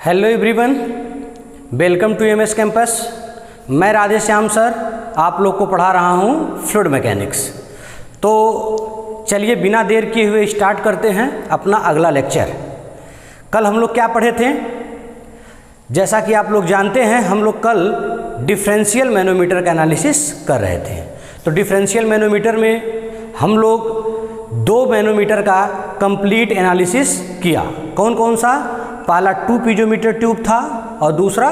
Hello everyone, welcome to MS campus. मैं Radheshyam sir आप लोग को पढ़ा रहा हूँ फ्लूइड मैकेनिक्स। तो चलिए बिना देर किए हुए स्टार्ट करते हैं अपना अगला लेक्चर। कल हम लोग क्या पढ़े थे? जैसा कि आप लोग जानते हैं, हम लोग कल डिफरेंशियल मैनोमीटर का एनालिसिस कर रहे थे। तो डिफरेंशियल मैनोमीटर में हम लोग दो मैनोमीटर का कंप्लीट एनालिसिस किया। कौन कौन सा? पहला 2 पीजोमीटर ट्यूब था और दूसरा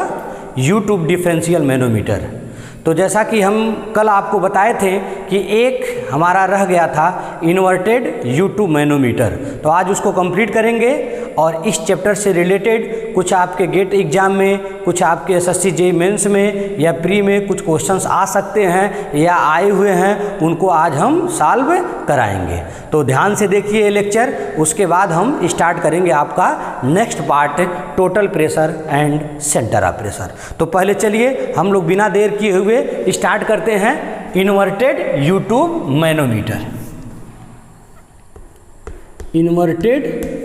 U-ट्यूब डिफरेंशियल मैनोमीटर। तो जैसा कि हम कल आपको बताए थे कि एक हमारा रह गया था इन्वर्टेड U-ट्यूब मैनोमीटर। तो आज उसको कंप्लीट करेंगे और इस चैप्टर से रिलेटेड कुछ आपके गेट एग्जाम में, कुछ आपके SSC JEE मेंस में या प्री में कुछ क्वेश्चंस आ सकते हैं या आए हुए हैं, उनको आज हम सॉल्व कराएंगे। तो ध्यान से देखिए ये लेक्चर, उसके बाद हम स्टार्ट करेंगे आपका next part, total pressure and centre of pressure. तो पहले चलिए हम लोग बिना देर किए हुए स्टार्ट करते हैं inverted U tube manometer. Inverted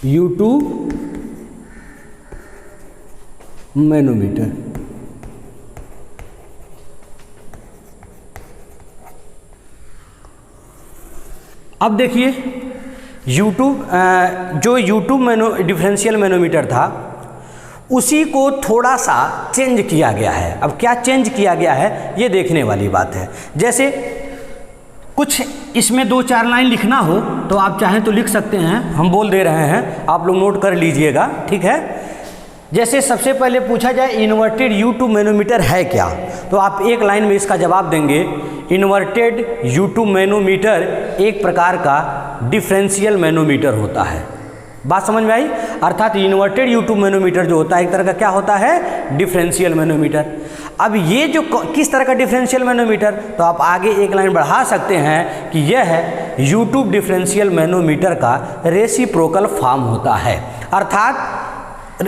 U tube manometer. अब देखिए U-ट्यूब जो U-ट्यूब डिफरेंशियल मैनोमीटर था उसी को थोड़ा सा चेंज किया गया है। अब क्या चेंज किया गया है ये देखने वाली बात है। जैसे कुछ इसमें 2-4 लाइन लिखना हो तो आप चाहें तो लिख सकते हैं, हम बोल दे रहे हैं, आप लोग नोट कर लीजिएगा, ठीक है। जैसे सबसे पहले पूछा जाए इन्वर्टेड U-ट्यूब मैनोमीटर है क्या, तो आप एक लाइन में इसका जवाब देंगे इन्वर्टेड U-ट्यूब मैनोमीटर एक प्रकार का डिफरेंशियल मैनोमीटर होता है। बात समझ में आई? अर्थात इन्वर्टेड U-ट्यूब मैनोमीटर जो होता है एक तरह का क्या होता है? Differential manometer. अब ये जो किस तरह का डिफरेंशियल मैनोमीटर, तो आप आगे एक लाइन बढ़ा सकते हैं कि यह है U-ट्यूब डिफरेंशियल मैनोमीटर का रेसिप्रोकल फॉर्म होता है। अर्थात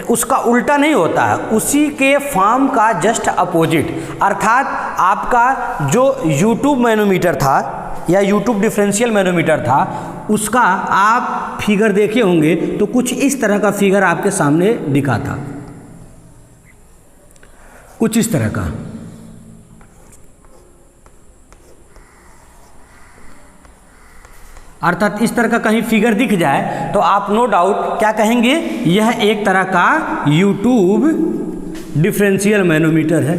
उसका उल्टा नहीं होता है, उसी के फॉर्म का जस्ट अपोजिट। अर्थात आपका जो U-ट्यूब मैनोमीटर था या U-ट्यूब डिफरेंशियल मैनोमीटर था उसका आप फिगर देखे होंगे तो कुछ इस तरह का फिगर आपके सामने दिखा था, कुछ इस तरह का। अर्थात इस तरह का कहीं फिगर दिख जाए तो आप नो डाउट क्या कहेंगे, यह एक तरह का U-ट्यूब डिफरेंशियल मैनोमीटर है,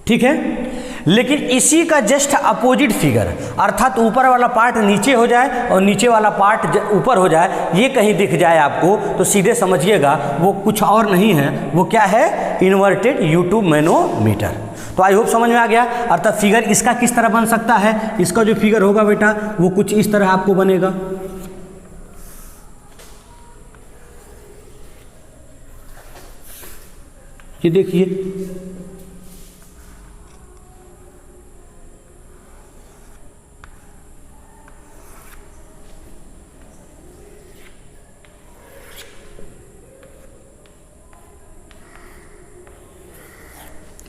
ठीक है। लेकिन इसी का जस्ट अपोजिट फिगर, अर्थात ऊपर वाला पार्ट नीचे हो जाए और नीचे वाला पार्ट ऊपर हो जाए, ये कहीं दिख जाए आपको तो सीधे समझिएगा वो कुछ और नहीं है, वो क्या है? Inverted U tube manometer. तो आई होप समझ में आ गया। अर्थात फिगर इसका किस तरह बन सकता है, इसका जो फिगर होगा बेटा वो कुछ इस तरह आपको बनेगा। ये देखिए,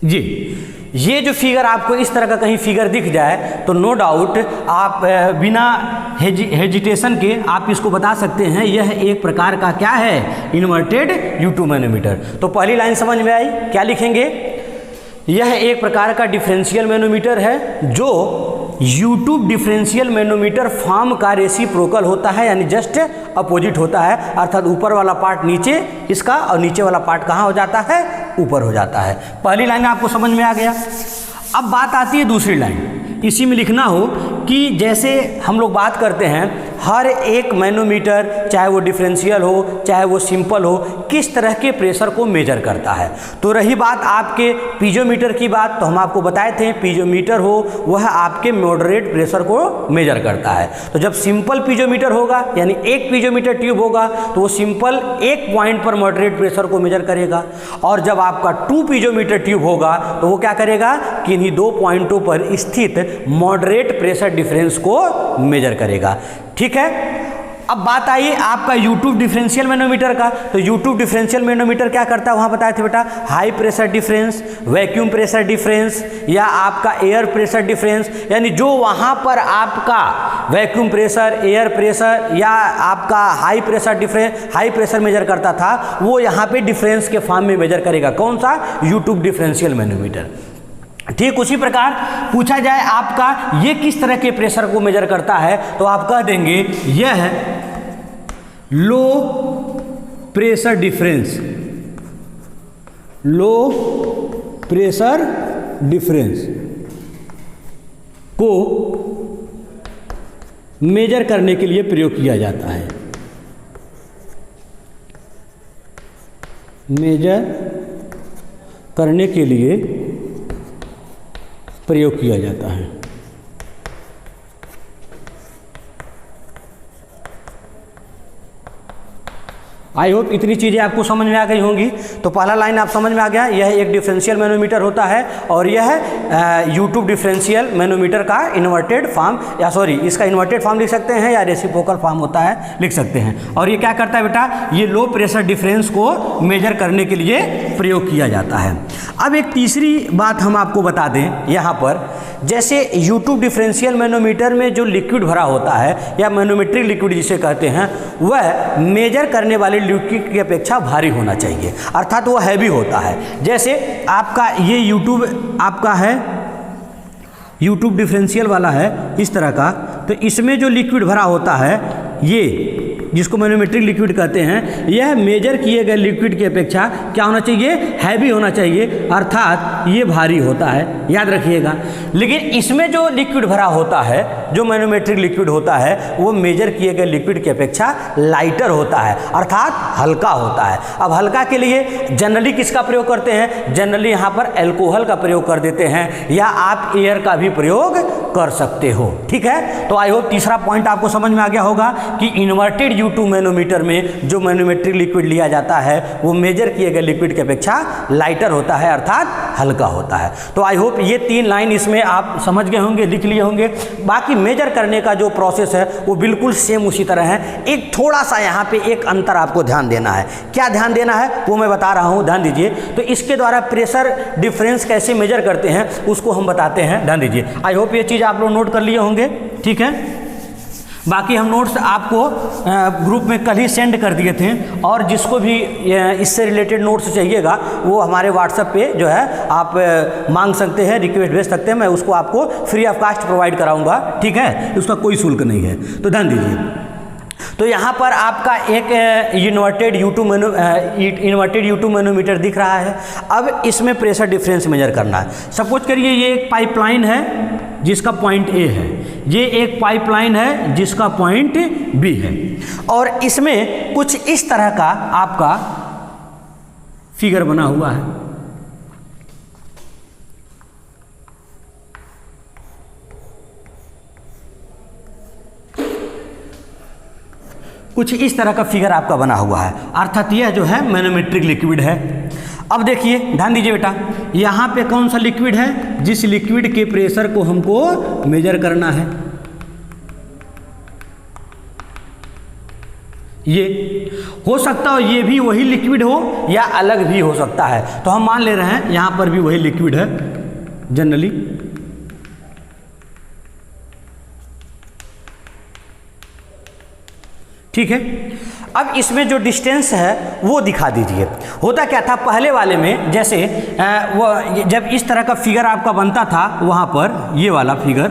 जी ये जो फिगर आपको इस तरह का कहीं फिगर दिख जाए तो नो डाउट आप बिना हेजिटेशन के आप इसको बता सकते हैं यह एक प्रकार का क्या है? Inverted U tube manometer. तो पहली लाइन समझ में आई, क्या लिखेंगे? यह एक प्रकार का डिफरेंशियल मैनोमीटर है जो U-ट्यूब डिफरेंशियल मैनोमीटर फॉर्म का रेसिप्रोकल होता है, यानी जस्ट अपोजिट होता है। अर्थात ऊपर वाला पार्ट नीचे इसका और नीचे वाला पार्ट कहाँ हो जाता है? ऊपर हो जाता है। पहली लाइन आपको समझ में आ गया। अब बात आती है दूसरी लाइन। इसी में लिखना हो कि जैसे हम लोग बात करते हैं हर एक मैनोमीटर, चाहे वो डिफरेंशियल हो चाहे वो सिंपल हो, किस तरह के प्रेशर को मेजर करता है। तो रही बात आपके पीजोमीटर की बात, तो हम आपको बताए थे पीजोमीटर हो वह आपके मॉडरेट प्रेशर को मेजर करता है। तो जब सिंपल पीजोमीटर होगा यानी एक पीजोमीटर ट्यूब होगा तो वो सिंपल एक पॉइंट पर मॉडरेट प्रेशर को मेजर करेगा, और जब आपका 2 पीजोमीटर ट्यूब होगा तो वो क्या करेगा, किन्हीं 2 पॉइंटों पर स्थित मॉडरेट प्रेशर डिफरेंस को मेजर करेगा, ठीक है। अब बात आई आपका यूट्यूब डिफरेंशियल मैनोमीटर का। तो यूट्यूब डिफरेंशियल मैनोमीटर क्या करता है, वहाँ बताए थे बेटा, high pressure difference, vacuum pressure difference या आपका एयर प्रेशर डिफरेंस, यानी जो वहाँ पर आपका वैक्यूम प्रेशर, एयर प्रेशर या आपका high pressure difference, high pressure measure करता था, वो यहाँ पे डिफरेंस के फॉर्म में मेजर करेगा। कौन सा? YouTube differential manometer. ठीक उसी प्रकार पूछा जाए आपका ये किस तरह के प्रेशर को मेजर करता है, तो आप कह देंगे यह low pressure difference, low pressure difference को मेजर करने के लिए प्रयोग किया जाता है, मेजर करने के लिए प्रयोग किया जाता है। आई होप इतनी चीज़ें आपको समझ में आ गई होंगी। तो पहला लाइन आप समझ में आ गया, यह एक डिफरेंशियल मैनोमीटर होता है और यह यूट्यूब डिफरेंशियल मैनोमीटर का इन्वर्टेड फॉर्म, या सॉरी इसका इन्वर्टेड फॉर्म लिख सकते हैं या रेसिप्रोकल फॉर्म होता है, लिख सकते हैं। और ये क्या करता है बेटा, ये लो प्रेशर डिफरेंस को मेजर करने के लिए प्रयोग किया जाता है। अब एक तीसरी बात हम आपको बता दें यहाँ पर, जैसे यूट्यूब डिफरेंशियल मैनोमीटर में जो लिक्विड भरा होता है या मैनोमेट्रिक लिक्विड जिसे कहते हैं, वह मेजर करने वाले लिक्विड की अपेक्षा भारी होना चाहिए, अर्थात वो हैवी होता है। जैसे आपका ये यूट्यूब आपका है, यूट्यूब डिफरेंशियल वाला है इस तरह का, तो इसमें जो लिक्विड भरा होता है, ये जिसको मैनोमेट्रिक लिक्विड कहते हैं, यह मेजर किए गए लिक्विड की अपेक्षा क्या होना चाहिए, हैवी होना चाहिए, अर्थात ये भारी होता है, याद रखिएगा। लेकिन इसमें जो लिक्विड भरा होता है, जो मैनोमेट्रिक लिक्विड होता है, वो मेजर किए गए लिक्विड की अपेक्षा लाइटर होता है, अर्थात हल्का होता है। अब हल्का के लिए जनरली किसका प्रयोग करते हैं, जनरली यहाँ पर एल्कोहल का प्रयोग कर देते हैं, या आप एयर का भी प्रयोग कर सकते हो। ठीक है, तो आई होप तीसरा पॉइंट आपको समझ में आ गया होगा कि इन्वर्टेड यूट्यूब मैनोमीटर में जो मैनोमेट्रिक लिक्विड लिया जाता है, वो मेजर किए गए लिक्विड की अपेक्षा लाइटर होता है, अर्थात हल्का होता है। तो आई होप ये 3 लाइन इसमें आप समझ गए होंगे, लिख लिए होंगे। बाकी मेजर करने का जो प्रोसेस है वो बिल्कुल सेम उसी तरह है। एक थोड़ा सा यहाँ पे एक अंतर आपको ध्यान देना है। क्या ध्यान देना है वो मैं बता रहा हूँ, ध्यान दीजिए। तो इसके द्वारा प्रेशर डिफरेंस कैसे मेजर करते हैं उसको हम बताते हैं, ध्यान दीजिए। आई होप ये चीज़ आप लोग नोट कर लिए होंगे, ठीक है। बाकी हम नोट्स आपको ग्रुप में कल ही सेंड कर दिए थे, और जिसको भी इससे रिलेटेड नोट्स चाहिएगा वो हमारे व्हाट्सएप पे जो है आप मांग सकते हैं, रिक्वेस्ट भेज सकते हैं, मैं उसको आपको फ्री ऑफ कास्ट प्रोवाइड कराऊंगा, ठीक है, उसका कोई शुल्क नहीं है। तो ध्यान दीजिए, तो यहाँ पर आपका एक इन्वर्टेड यूट्यूब मैनोमीटर दिख रहा है। अब इसमें प्रेशर डिफरेंस मेजर करना है। सपोज करिए ये एक पाइपलाइन है जिसका पॉइंट ए है, ये एक पाइपलाइन है जिसका पॉइंट बी है, और इसमें कुछ इस तरह का आपका फिगर बना हुआ है। कुछ इस तरह का फिगर आपका बना हुआ है, अर्थात यह जो है मैनोमेट्रिक लिक्विड है। अब देखिए, ध्यान दीजिए बेटा, यहाँ पे कौन सा लिक्विड है, जिस लिक्विड के प्रेशर को हमको मेजर करना है, ये हो सकता हो ये भी वही लिक्विड हो या अलग भी हो सकता है। तो हम मान ले रहे हैं यहाँ पर भी वही लिक्विड है जनरली। ठीक है, अब इसमें जो डिस्टेंस है वो दिखा दीजिए। होता क्या था पहले वाले में, जैसे वो जब इस तरह का फिगर आपका बनता था, वहाँ पर ये वाला फिगर,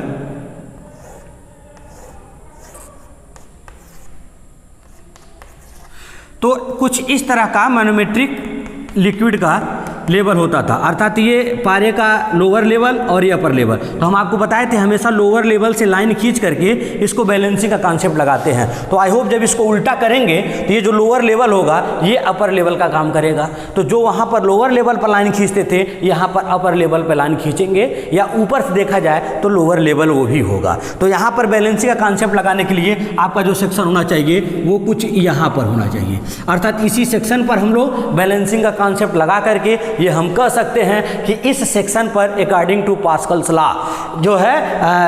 तो कुछ इस तरह का मैनोमेट्रिक लिक्विड का लेवल होता था, अर्थात ये पारे का लोअर लेवल और ये अपर लेवल। तो हम आपको बताए थे हमेशा लोअर लेवल से लाइन खींच करके इसको बैलेंसिंग का कॉन्सेप्ट लगाते हैं। तो आई होप जब इसको उल्टा करेंगे तो ये जो लोअर लेवल होगा ये अपर लेवल का काम करेगा। तो जो वहाँ पर लोअर लेवल पर लाइन खींचते थे, यहाँ पर अपर लेवल पर लाइन खींचेंगे, या ऊपर से देखा जाए तो लोअर लेवल वो भी होगा। तो यहाँ पर बैलेंसिंग का कॉन्सेप्ट लगाने के लिए आपका जो सेक्शन होना चाहिए वो कुछ यहाँ पर होना चाहिए, अर्थात इसी सेक्शन पर हम लोग बैलेंसिंग का कॉन्सेप्ट लगा करके ये हम कह सकते हैं कि इस सेक्शन पर अकॉर्डिंग टू पास्कल्स लॉ जो है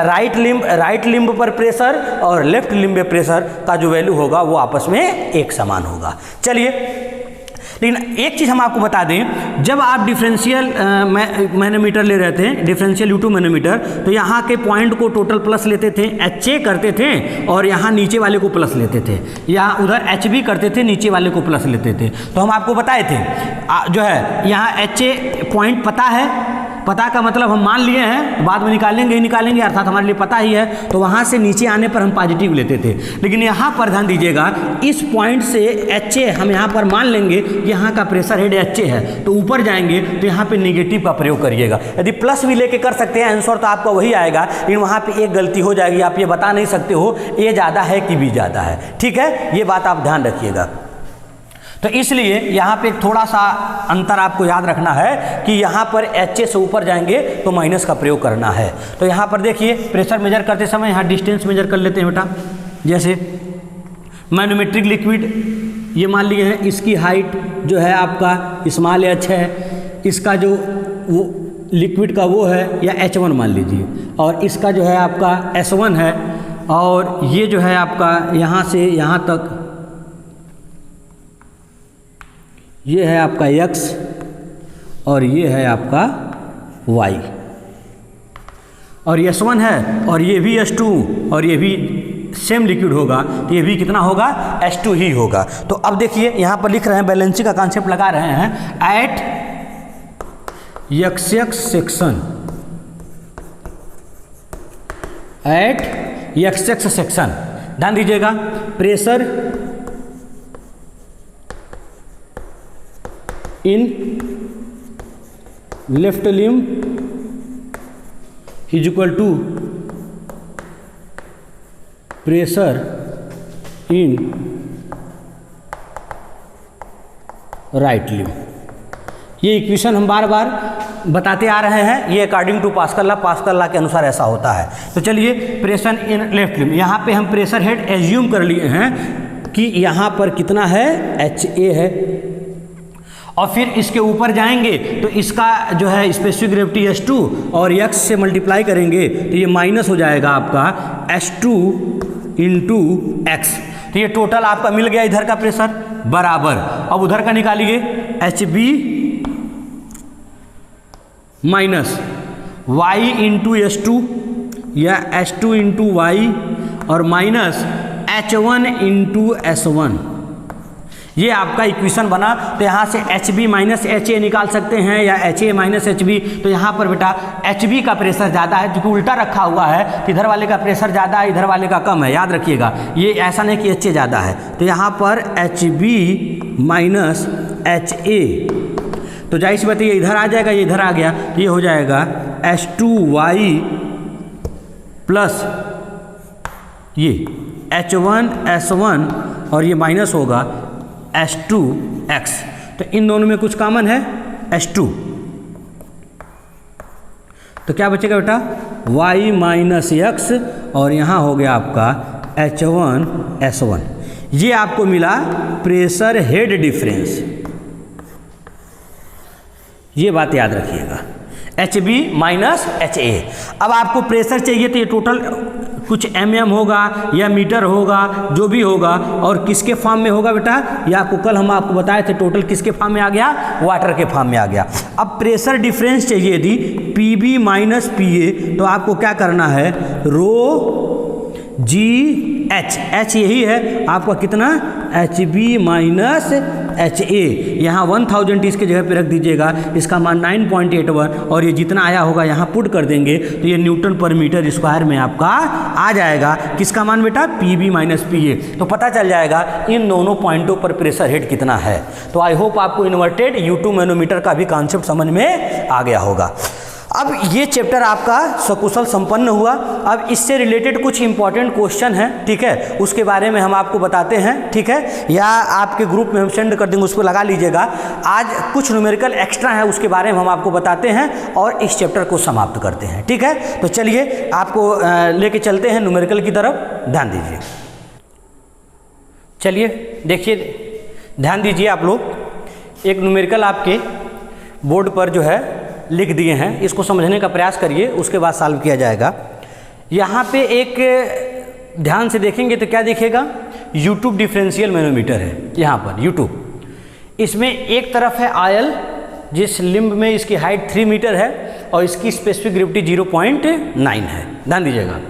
राइट लिम्ब पर प्रेशर और लेफ्ट लिम्ब प्रेशर का जो वैल्यू होगा वो आपस में एक समान होगा। चलिए, लेकिन एक चीज़ हम आपको बता दें, जब आप डिफरेंशियल मैनोमीटर ले रहे थे, डिफरेंशियल U2 मैनोमीटर, तो यहाँ के पॉइंट को टोटल प्लस लेते थे, HA करते थे और यहाँ नीचे वाले को प्लस लेते थे, या उधर HB करते थे, नीचे वाले को प्लस लेते थे। तो हम आपको बताए थे जो है यहाँ HA पॉइंट पता है, पता का मतलब हम मान लिए हैं, बाद में निकालेंगे ही निकालेंगे, अर्थात हमारे लिए पता ही है, तो वहाँ से नीचे आने पर हम पॉजिटिव लेते थे। लेकिन यहाँ पर ध्यान दीजिएगा, इस पॉइंट से HA हम यहाँ पर मान लेंगे यहाँ का प्रेशर हेड HA है, तो ऊपर जाएंगे तो यहाँ पे नेगेटिव का प्रयोग करिएगा। यदि प्लस भी लेके कर सकते हैं आंसर तो आपका वही आएगा, लेकिन वहाँ पे एक गलती हो जाएगी, आप ये बता नहीं सकते हो A ज़्यादा है कि B ज़्यादा है। ठीक है, ये बात आप ध्यान रखिएगा। तो इसलिए यहाँ पे थोड़ा सा अंतर आपको याद रखना है कि यहाँ पर HA से ऊपर जाएंगे तो माइनस का प्रयोग करना है। तो यहाँ पर देखिए, प्रेशर मेजर करते समय यहाँ डिस्टेंस मेजर कर लेते हैं बेटा। जैसे मैनोमेट्रिक लिक्विड ये मान लिए हैं, इसकी हाइट जो है आपका स्मॉल h है, इसका जो वो लिक्विड का वो है या H1 मान लीजिए, और इसका जो है आपका S1 है, और ये जो है आपका यहाँ से यहाँ तक ये है आपका x और ये है आपका y, और ये S1 है और ये भी S2 और ये भी सेम लिक्विड होगा, तो ये भी कितना होगा, H2 ही होगा। तो अब देखिए यहाँ पर लिख रहे हैं, बैलेंसिंग का कॉन्सेप्ट लगा रहे हैं, at XX section, at XX section, ध्यान दीजिएगा, pressure in left limb is equal to pressure in right limb. ये इक्वेशन हम बार बार बताते आ रहे हैं, ये अकॉर्डिंग टू पास्कल लॉ के अनुसार ऐसा होता है। तो चलिए, प्रेशर इन लेफ्ट लिम्ब, यहाँ पे हम प्रेशर हेड एज्यूम कर लिए हैं कि यहाँ पर कितना है, HA है, और फिर इसके ऊपर जाएंगे तो इसका जो है स्पेसिफिक ग्रेविटी S2 और x से मल्टीप्लाई करेंगे तो ये माइनस हो जाएगा आपका S2 इंटू x। तो ये टोटल आपका मिल गया इधर का प्रेशर बराबर, अब उधर का निकालिए, HB minus y into S2 या S2 इंटू y और माइनस H1 इंटू S1। ये आपका इक्वेशन बना। तो यहाँ से HB माइनस HA निकाल सकते हैं या HA माइनस HB। तो यहाँ पर बेटा HB का प्रेशर ज़्यादा है, क्योंकि उल्टा रखा हुआ है, तो इधर वाले का प्रेशर ज़्यादा है, इधर वाले का कम है, याद रखिएगा। ये ऐसा नहीं कि HA ज़्यादा है। तो यहाँ पर HB माइनस HA, तो जाहिर सी बात है ये इधर आ जाएगा, ये इधर आ गया, तो ये हो जाएगा H2Y प्लस ये H1 S1 और ये माइनस होगा H2X। तो इन दोनों में कुछ कॉमन है H2, तो क्या बचेगा बेटा y माइनस x और यहाँ हो गया आपका H1 S1। ये आपको मिला प्रेशर हेड डिफरेंस, ये बात याद रखिएगा, HB माइनस HA। अब आपको प्रेशर चाहिए तो ये टोटल कुछ mm होगा या मीटर होगा, जो भी होगा, और किसके फॉर्म में होगा बेटा, ये आपको कल हम आपको बताए थे, टोटल किसके फॉर्म में आ गया, वाटर के फॉर्म में आ गया। अब प्रेशर डिफरेंस चाहिए यदि PB माइनस PA, तो आपको क्या करना है, रो GH, H यही है आपका कितना, HB माइनस HA। यहाँ 1000 इसके जगह पे रख दीजिएगा, इसका मान 9.81 और ये जितना आया होगा यहाँ पुट कर देंगे तो ये न्यूटन पर मीटर स्क्वायर में आपका आ जाएगा। किसका मान बेटा, PB माइनस PA। तो पता चल जाएगा इन दोनों पॉइंटों पर प्रेशर हेड कितना है। तो आई होप आपको इन्वर्टेड U2 मैनोमीटर का भी कॉन्सेप्ट समझ में आ गया होगा। अब ये चैप्टर आपका सकुशल संपन्न हुआ। अब इससे रिलेटेड कुछ इंपॉर्टेंट क्वेश्चन हैं, ठीक है, उसके बारे में हम आपको बताते हैं, ठीक है, या आपके ग्रुप में हम सेंड कर देंगे, उसको लगा लीजिएगा। आज कुछ न्यूमेरिकल एक्स्ट्रा है, उसके बारे में हम आपको बताते हैं और इस चैप्टर को समाप्त करते हैं, ठीक है। तो चलिए आपको लेके चलते हैं न्यूमेरिकल की तरफ, ध्यान दीजिए। चलिए देखिए, ध्यान दीजिए आप लोग, एक न्यूमेरिकल आपके बोर्ड पर जो है लिख दिए हैं, इसको समझने का प्रयास करिए, उसके बाद सॉल्व किया जाएगा। यहाँ पे एक ध्यान से देखेंगे तो क्या दिखेगा, यूट्यूब डिफरेंशियल मैनोमीटर है यहाँ पर यूट्यूब। इसमें एक तरफ है आयल जिस लिम्ब में इसकी हाइट 3 मीटर है और इसकी स्पेसिफिक ग्रेविटी 0.9 है, ध्यान दीजिएगा।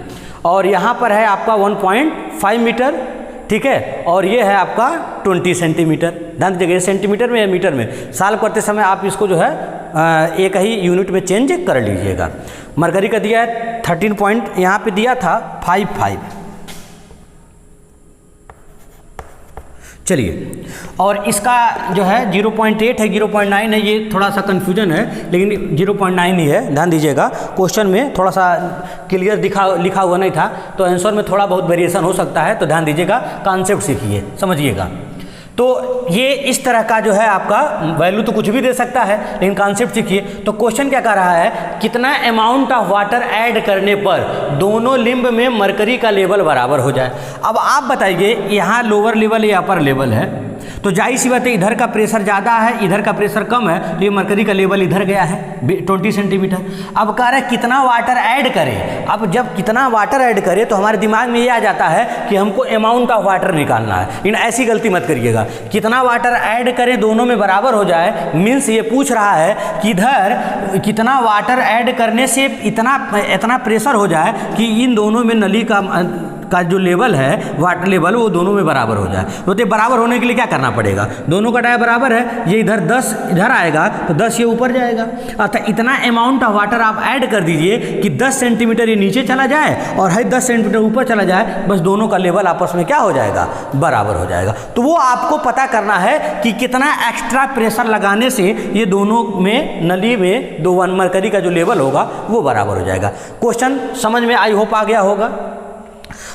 और यहाँ पर है आपका 1.5 मीटर, ठीक है, और ये है आपका 20 सेंटीमीटर। ध्यान दीजिएगा, ये सेंटीमीटर में या मीटर में, सॉल्व करते समय आप इसको जो है एक ही यूनिट में चेंज कर लीजिएगा। मरकरी का दिया है 13 पॉइंट, यहाँ पे दिया था 55। चलिए, और इसका जो है 0.8 है, 0.9 है, ये थोड़ा सा कन्फ्यूजन है, लेकिन 0.9 ही है, ध्यान दीजिएगा। क्वेश्चन में थोड़ा सा क्लियर लिखा हुआ नहीं था, तो आंसर में थोड़ा बहुत वेरिएशन हो सकता है, तो ध्यान दीजिएगा, कॉन्सेप्ट सीखिए, समझिएगा। तो ये इस तरह का जो है आपका वैल्यू तो कुछ भी दे सकता है, लेकिन कॉन्सेप्ट सीखिए। तो क्वेश्चन क्या कह रहा है, कितना अमाउंट ऑफ वाटर ऐड करने पर दोनों लिम्ब में मरकरी का लेवल बराबर हो जाए। अब आप बताइए, यहाँ लोअर लेवल या अपर लेवल है, तो जाहिर सी बात है इधर का प्रेशर ज़्यादा है, इधर का प्रेशर कम है, तो ये मरकरी का लेवल इधर गया है 20 सेंटीमीटर। अब कह रहे हैं कितना वाटर ऐड करें। अब जब कितना वाटर ऐड करें तो हमारे दिमाग में ये आ जाता है कि हमको अमाउंट ऑफ वाटर निकालना है, लेकिन ऐसी गलती मत करिएगा। कितना वाटर ऐड करें दोनों में बराबर हो जाए, मीन्स ये पूछ रहा है कि इधर कितना वाटर ऐड करने से इतना प्रेशर हो जाए कि इन दोनों में नली का जो लेवल है, वाटर लेवल, वो दोनों में बराबर हो जाए। तो बराबर होने के लिए क्या करना पड़ेगा, दोनों का डाया बराबर है, ये इधर 10 इधर आएगा तो 10 ये ऊपर जाएगा, अर्थात इतना अमाउंट ऑफ वाटर आप ऐड कर दीजिए कि 10 सेंटीमीटर ये नीचे चला जाए और है 10 सेंटीमीटर ऊपर चला जाए, बस दोनों का लेवल आपस में क्या हो जाएगा, बराबर हो जाएगा। तो वो आपको पता करना है कि कितना एक्स्ट्रा प्रेशर लगाने से ये दोनों में नली में दो मरकरी का जो लेवल होगा वो बराबर हो जाएगा। क्वेश्चन समझ में आई होप आ गया होगा।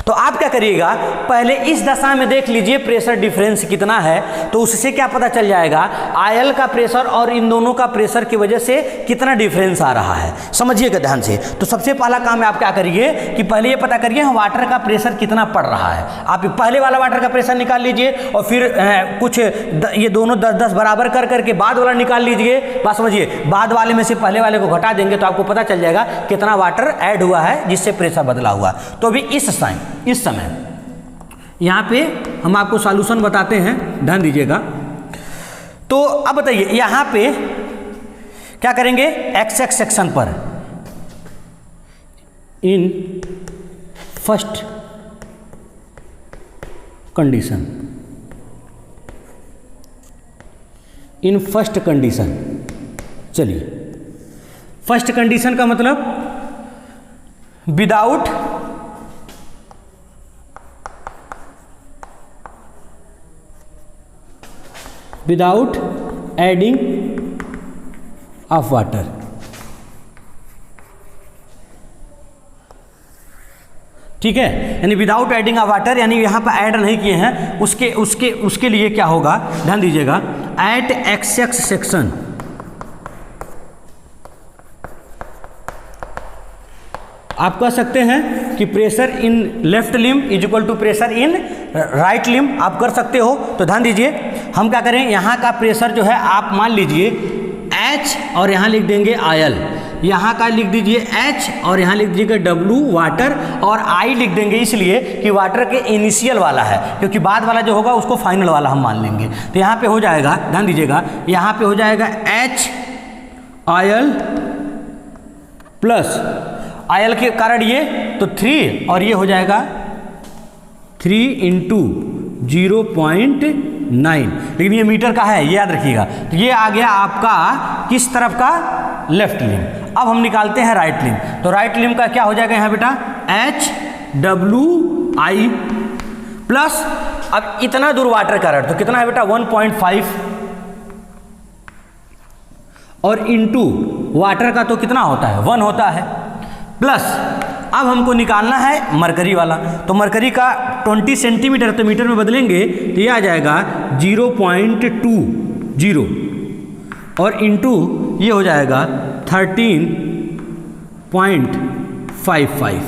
तो आप क्या करिएगा, पहले इस दशा में देख लीजिए प्रेशर डिफरेंस कितना है, तो उससे क्या पता चल जाएगा आयल का प्रेशर और इन दोनों का प्रेशर की वजह से कितना डिफरेंस आ रहा है, समझिएगा ध्यान से। तो सबसे पहला काम आप क्या करिए कि पहले ये पता करिए वाटर का प्रेशर कितना पड़ रहा है। आप पहले वाला वाटर का प्रेशर निकाल लीजिए और फिर कुछ ये दोनों 10-10 बराबर कर करके बाद वाला निकाल लीजिए। बात समझिए, बाद वाले में से पहले वाले को घटा देंगे तो आपको पता चल जाएगा कितना वाटर ऐड हुआ है जिससे प्रेशर बदला हुआ। तो अभी इस समय यहाँ पे हम आपको सॉल्यूशन बताते हैं, ध्यान दीजिएगा। तो अब बताइए यहाँ पे क्या करेंगे, XX सेक्शन पर in first condition, in first condition, चलिए फर्स्ट कंडीशन का मतलब विदाउट एडिंग ऑफ वाटर, ठीक है, यानी विदाउट एडिंग ऑफ वाटर, यानी यहाँ पर ऐड नहीं किए हैं, उसके लिए क्या होगा, ध्यान दीजिएगा। एट XX सेक्शन आप कह सकते हैं कि pressure in left limb is equal to pressure in right limb, आप कर सकते हो। तो ध्यान दीजिए, हम क्या करें, यहाँ का प्रेशर जो है आप मान लीजिए H और यहाँ लिख देंगे आयल, यहाँ का लिख दीजिए H और यहाँ लिख दीजिएगा W वाटर, और I लिख देंगे इसलिए कि वाटर के इनिशियल वाला है, क्योंकि बाद वाला जो होगा उसको फाइनल वाला हम मान लेंगे। तो यहाँ पे हो जाएगा, ध्यान दीजिएगा, यहाँ पे हो जाएगा H आयल प्लस आयल के कारण ये तो 3 और ये हो जाएगा 3 इंटू 0.9, लेकिन ये मीटर का है, ये याद रखिएगा। तो ये आ गया आपका किस तरफ का, लेफ्ट लिम्ब। अब हम निकालते हैं राइट लिम्ब। तो राइट लिम्ब का क्या हो जाएगा यहाँ बेटा, HWI प्लस, अब इतना दूर वाटर का रेट तो कितना है बेटा 1.5 और इंटू वाटर का तो कितना होता है 1 होता है, प्लस अब हमको निकालना है मरकरी वाला। तो मरकरी का 20 सेंटीमीटर तो मीटर में बदलेंगे तो ये आ जाएगा 0.20 और इंटू ये हो जाएगा 13.55,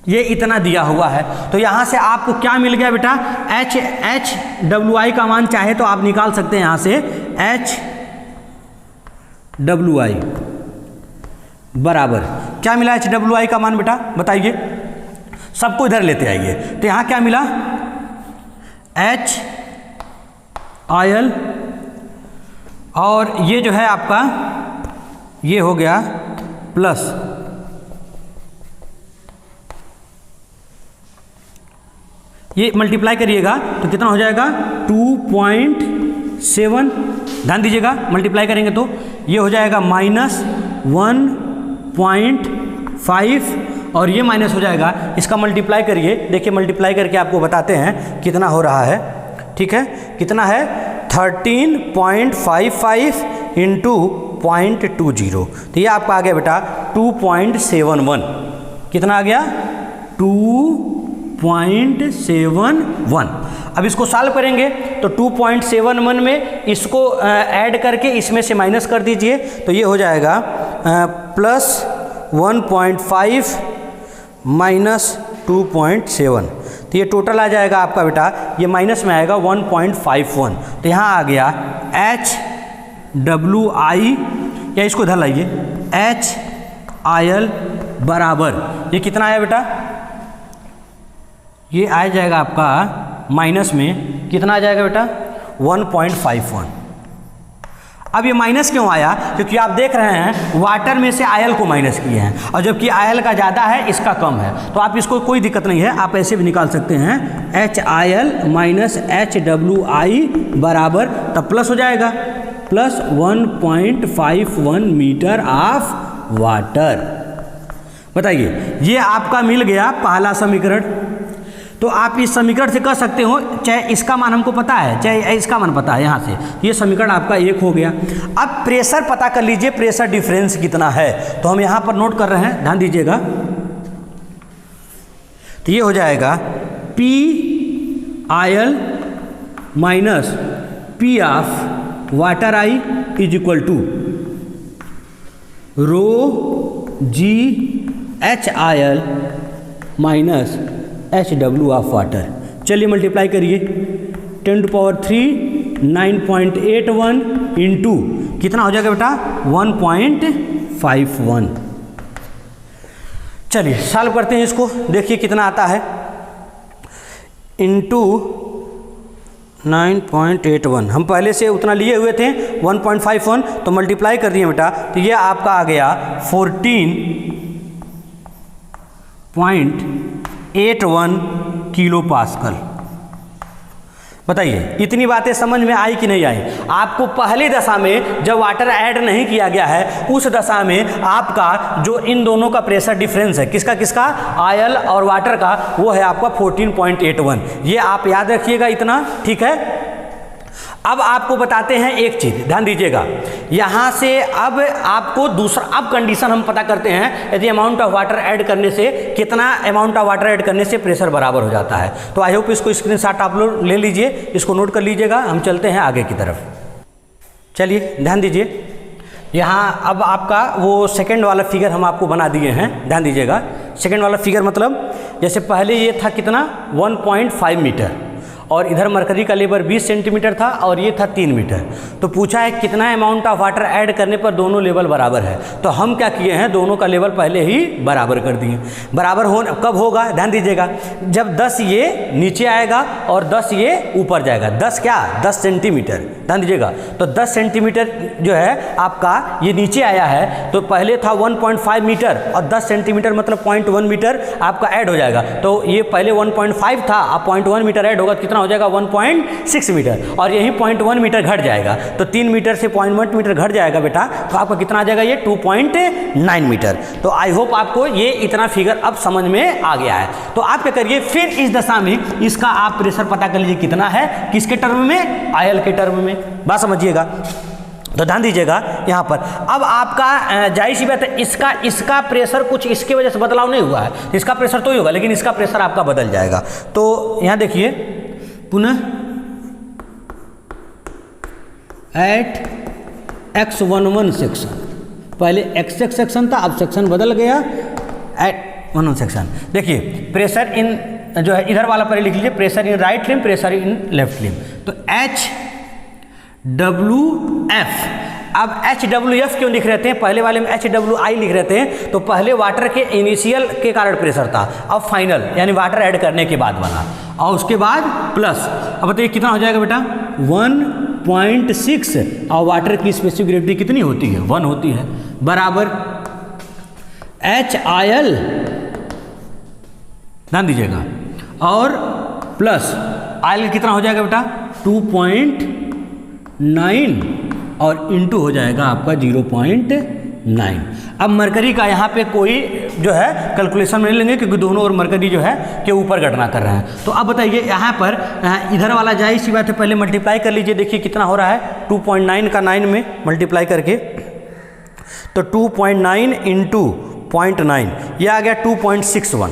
ये इतना दिया हुआ है। तो यहाँ से आपको क्या मिल गया बेटा, HWI का मान चाहे तो आप निकाल सकते हैं यहाँ से WI बराबर क्या मिला HWI का मान बेटा बताइए, सबको इधर लेते आइए। तो यहाँ क्या मिला HIL और ये जो है आपका ये हो गया प्लस ये मल्टीप्लाई करिएगा तो कितना हो जाएगा 2.7, ध्यान दीजिएगा मल्टीप्लाई करेंगे तो ये हो जाएगा -1.5 और ये माइनस हो जाएगा, इसका मल्टीप्लाई करिए, देखिए मल्टीप्लाई करके आपको बताते हैं कितना हो रहा है। ठीक है, कितना है 13.55 इंटू 0.20, तो ये आपका आ गया बेटा 2.71, कितना आ गया 2.71। अब इसको सॉल्व करेंगे तो 2.71 में इसको ऐड करके इसमें से माइनस कर दीजिए तो ये हो जाएगा प्लस 1.5 माइनस 2.7, तो ये टोटल आ जाएगा आपका बेटा, ये माइनस में आएगा 1.51। तो यहाँ आ गया HWI, या इसको इधर लाइए HIL बराबर ये कितना आया बेटा, ये आ जाएगा आपका माइनस में कितना आ जाएगा बेटा 1.51। अब ये माइनस क्यों आया, क्योंकि आप देख रहे हैं वाटर में से आयल को माइनस किए हैं और जबकि आयल का ज़्यादा है इसका कम है, तो आप इसको कोई दिक्कत नहीं है, आप ऐसे भी निकाल सकते हैं HIL माइनस HWI बराबर, तब प्लस हो जाएगा प्लस 1.51 मीटर ऑफ वाटर। बताइए ये आपका मिल गया पहला समीकरण। तो आप इस समीकरण से कह सकते हो, चाहे इसका मान हमको पता है चाहे इसका मान पता है, यहाँ से ये समीकरण आपका एक हो गया। अब प्रेशर पता कर लीजिए, प्रेशर डिफरेंस कितना है, तो हम यहाँ पर नोट कर रहे हैं, ध्यान दीजिएगा। तो ये हो जाएगा PIL minus P of water I is equal to rho GHIL minus HW of water. चलिए मल्टीप्लाई करिए 10⁻³ 9.81 इंटू कितना हो जाएगा बेटा 1.51। चलिए सॉल्व करते हैं इसको, देखिए कितना आता है इंटू 9.81, हम पहले से उतना लिए हुए थे 1.51, तो मल्टीप्लाई कर दिए बेटा, तो ये आपका आ गया 14.81 किलो पास्कल। बताइए इतनी बातें समझ में आई कि नहीं आई? आपको पहली दशा में जब वाटर ऐड नहीं किया गया है उस दशा में आपका जो इन दोनों का प्रेशर डिफरेंस है, किसका किसका, आयल और वाटर का, वो है आपका 14.81। ये आप याद रखिएगा इतना, ठीक है। अब आपको बताते हैं एक चीज़, ध्यान दीजिएगा, यहाँ से अब आपको दूसरा, अब कंडीशन हम पता करते हैं, यदि अमाउंट ऑफ वाटर ऐड करने से, कितना अमाउंट ऑफ वाटर ऐड करने से प्रेशर बराबर हो जाता है। तो आई होप इसको स्क्रीनशॉट आप लोग ले लीजिए, इसको नोट कर लीजिएगा। हम चलते हैं आगे की तरफ। चलिए ध्यान दीजिए, यहाँ अब आपका वो सेकेंड वाला फिगर हम आपको बना दिए हैं, ध्यान दीजिएगा। सेकेंड वाला फिगर मतलब जैसे पहले ये था कितना 1.5 मीटर और इधर मरकरी का लेवल 20 सेंटीमीटर था और ये था 3 मीटर। तो पूछा है कितना अमाउंट ऑफ वाटर ऐड करने पर दोनों लेवल बराबर है। तो हम क्या किए हैं, दोनों का लेवल पहले ही बराबर कर दिए। बराबर होने कब होगा, ध्यान दीजिएगा, जब 10 ये नीचे आएगा और 10 ये ऊपर जाएगा। 10 क्या, 10 सेंटीमीटर, ध्यान दीजिएगा। तो 10 सेंटीमीटर जो है आपका ये नीचे आया है, तो पहले था 1.5 मीटर और 10 सेंटीमीटर मतलब 0.1 मीटर आपका ऐड हो जाएगा। तो ये पहले 1.5 था, अब 0.1 मीटर ऐड होगा, कितना हो जाएगा 1.6 मीटर, और यही 0.1 मीटर घट जाएगा। तो 3 मीटर से 0.1 मीटर घट जाएगा बेटा, तो आपका कितना आ जाएगा ये 2.9 मीटर। तो आई होप आपको ये इतना फिगर अब समझ में आ गया है। तो आप क्या करिए, फिर इस दशा में इसका आप प्रेशर पता कर लीजिए कितना है, किसके टर्म में, आयल के टर्म में। बात समझिएगा, तो ध्यान दीजिएगा यहाँ पर। अब आपका जाहिर सी बात है, इसका प्रेशर कुछ इसके वजह से बदलाव नहीं हुआ है, इसका प्रेशर तो ही होगा, लेकिन इसका प्रेशर आपका बदल जाएगा। तो यहाँ देखिए पुनः एट X11 सेक्शन, पहले XX सेक्शन था, अब सेक्शन बदल गया एट 11 सेक्शन। देखिए प्रेशर इन जो है इधर वाला पहले लिख लीजिए, pressure in right limb, pressure in left limb. तो HWF अब HWF क्यों लिख रहे थे, पहले वाले में HWI लिख रहे थे, तो पहले वाटर के इनिशियल के कारण प्रेशर था, अब फाइनल यानी वाटर ऐड करने के बाद वाला, और उसके बाद प्लस। अब बताइए कितना हो जाएगा बेटा 1.6, और वाटर की स्पेसिफिक ग्रेविटी कितनी होती है 1 होती है, बराबर HIL, ध्यान दीजिएगा, और प्लस IL कितना हो जाएगा बेटा 2.9 और इंटू हो जाएगा आपका 0.9। अब मरकरी का यहाँ पे कोई जो है कैलकुलेशन नहीं लेंगे क्योंकि दोनों और मरकरी जो है के ऊपर घटना कर रहे हैं। तो अब बताइए यहाँ पर इधर वाला जाहिर सी बात है, पहले मल्टीप्लाई कर लीजिए, देखिए कितना हो रहा है 2.9 का 9 में मल्टीप्लाई करके, तो 2.9 इंटू 0.9 ये आ गया 2.61,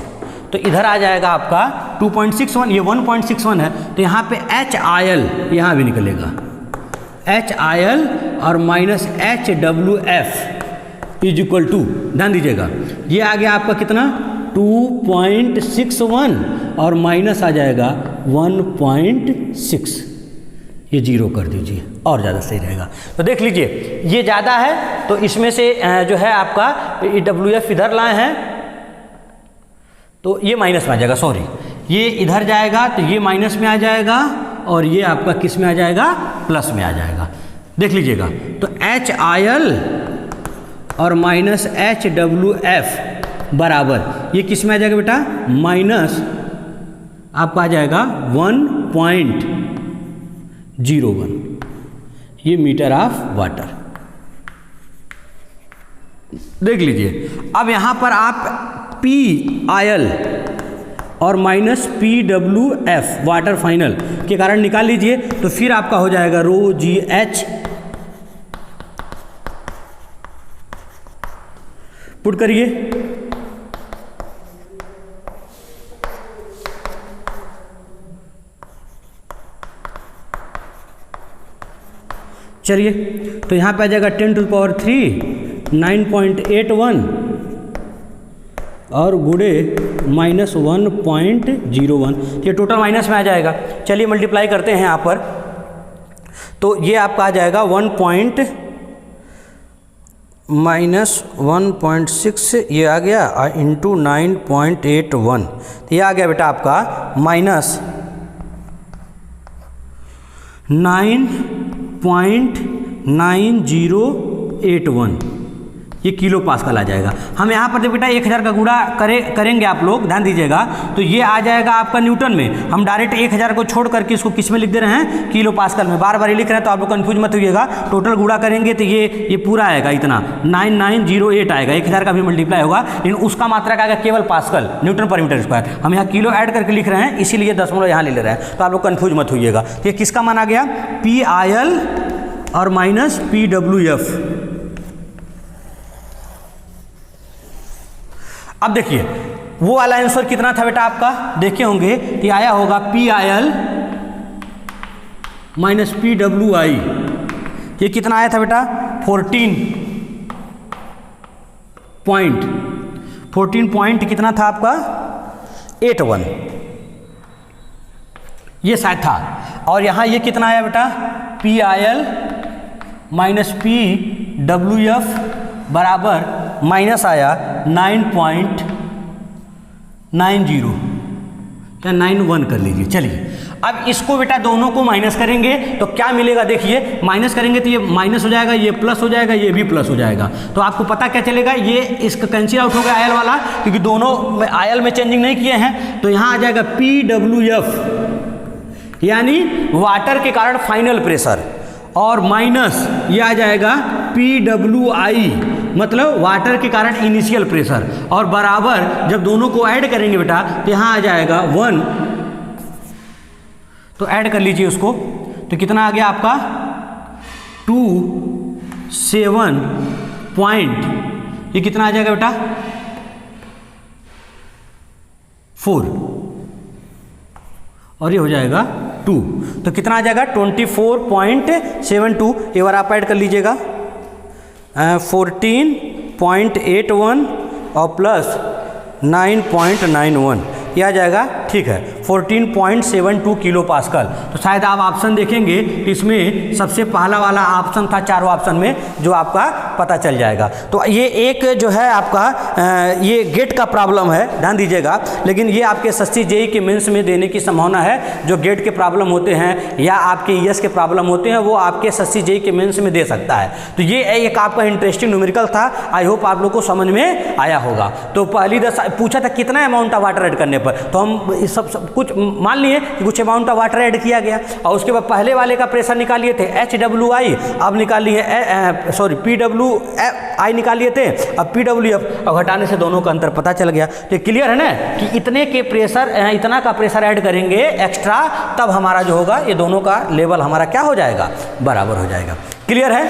तो इधर आ जाएगा आपका 2.61, ये 1.61 है, तो यहाँ पे HIL यहाँ भी निकलेगा, HIL और minus HWF is equal to, ध्यान दीजिएगा ये आ गया आपका कितना 2.61 और माइनस आ जाएगा 1.6, ये 0 कर दीजिए और ज़्यादा सही रहेगा। तो देख लीजिए ये ज़्यादा है, तो इसमें से जो है आपका WF इधर लाए हैं तो ये माइनस में आ जाएगा, सॉरी ये इधर जाएगा तो ये माइनस में आ जाएगा, और ये आपका किस में आ जाएगा प्लस में आ जाएगा। देख लीजिएगा तो HIL और माइनस HWF बराबर ये किस में आ जाएगा बेटा माइनस आपका आ जाएगा 1.01, ये मीटर ऑफ वाटर। देख लीजिए अब यहाँ पर आप PIL और माइनस PWF वाटर फाइनल के कारण निकाल लीजिए, तो फिर आपका हो जाएगा ρGH, पुट करिए, चलिए तो यहाँ पे आ जाएगा 10⁻³ 9.81 और गुड़े माइनस 1.01, ये टोटल माइनस में आ जाएगा। चलिए मल्टीप्लाई करते हैं यहाँ पर, तो ये आपका आ जाएगा 1.6 ये आ गया इंटू 9.81, तो ये आ गया बेटा आपका माइनस 9.9081, ये किलो पास्कल आ जाएगा। हम यहाँ पर जब बेटा 1000 का गुणा करेंगे आप लोग ध्यान दीजिएगा, तो ये आ जाएगा आपका न्यूटन में, हम डायरेक्ट 1000 को छोड़ करके इसको किस में लिख दे रहे हैं किलो पास्कल में, बार बार ये लिख रहे हैं तो आप लोग कंफ्यूज मत होइएगा। टोटल गुणा करेंगे तो ये पूरा आएगा इतना 9908 आएगा, 1000 का भी मल्टीप्लाई होगा, लेकिन उसका मात्रा का आएगा केवल पास्कल न्यूटन पर मीटर स्क्वायर। हम यहाँ किलो ऐड करके लिख रहे हैं इसीलिए दशमलव यहाँ ले रहे हैं, तो आप लोग कन्फ्यूज मत होइएगा। तो ये किसका मान आ गया PIL और माइनस PWF। अब देखिए वो वाला आंसर कितना था बेटा आपका, देखे होंगे कि आया होगा PIL माइनस PWI, ये कितना आया था बेटा 14 पॉइंट कितना था आपका 81, ये शायद था। और यहाँ ये कितना आया बेटा PIL माइनस PWF बराबर माइनस आया 9.90 या 91 कर लीजिए। चलिए अब इसको बेटा दोनों को माइनस करेंगे तो क्या मिलेगा, देखिए माइनस करेंगे तो ये माइनस हो जाएगा, ये प्लस हो जाएगा, ये भी प्लस हो जाएगा। तो आपको पता क्या चलेगा, ये इसका कैंसिल आउट हो गया IL वाला, क्योंकि दोनों IL में चेंजिंग नहीं किए हैं, तो यहाँ आ जाएगा PWF यानी वाटर के कारण फाइनल प्रेशर, और माइनस ये आ जाएगा PWI मतलब वाटर के कारण इनिशियल प्रेशर, और बराबर जब दोनों को ऐड करेंगे बेटा तो यहाँ आ जाएगा 1, तो ऐड कर लीजिए उसको, तो कितना आ गया आपका 27 पॉइंट, ये कितना आ जाएगा बेटा 4, और ये हो जाएगा 2, तो कितना आ जाएगा 24.72। एक बार आप ऐड कर लीजिएगा 14.81 और प्लस 9.91, यह आ जाएगा ठीक है 14.72 किलो पास्कल। तो शायद आप ऑप्शन देखेंगे तो इसमें सबसे पहला वाला ऑप्शन था चारों ऑप्शन में जो आपका पता चल जाएगा। तो ये एक जो है आपका ये गेट का प्रॉब्लम है, ध्यान दीजिएगा, लेकिन ये आपके एसएससी जेईई के मेंस में देने की संभावना है। जो गेट के प्रॉब्लम होते हैं या आपके ईएस के प्रॉब्लम होते हैं वो आपके एसएससी जेईई के मेंस में दे सकता है। तो ये एक आपका इंटरेस्टिंग न्यूमेरिकल था, आई होप आप लोग को समझ में आया होगा। तो पहली 10 पूछा था कितना अमाउंट ऑफ वाटर ऐड करने पर, तो हम सब कुछ मान लिए कि कुछ अमाउंट ऑफ वाटर ऐड किया गया और उसके बाद पहले वाले का प्रेशर निकाल लिए थे HWI, अब निकाल लिए PWI निकाल लिए थे, अब PWF, अब हटाने से दोनों का अंतर पता चल गया। तो क्लियर है ना कि इतने के प्रेशर इतना का प्रेशर ऐड करेंगे एक्स्ट्रा, तब हमारा जो होगा ये दोनों का लेवल हमारा क्या हो जाएगा, बराबर हो जाएगा। क्लियर है,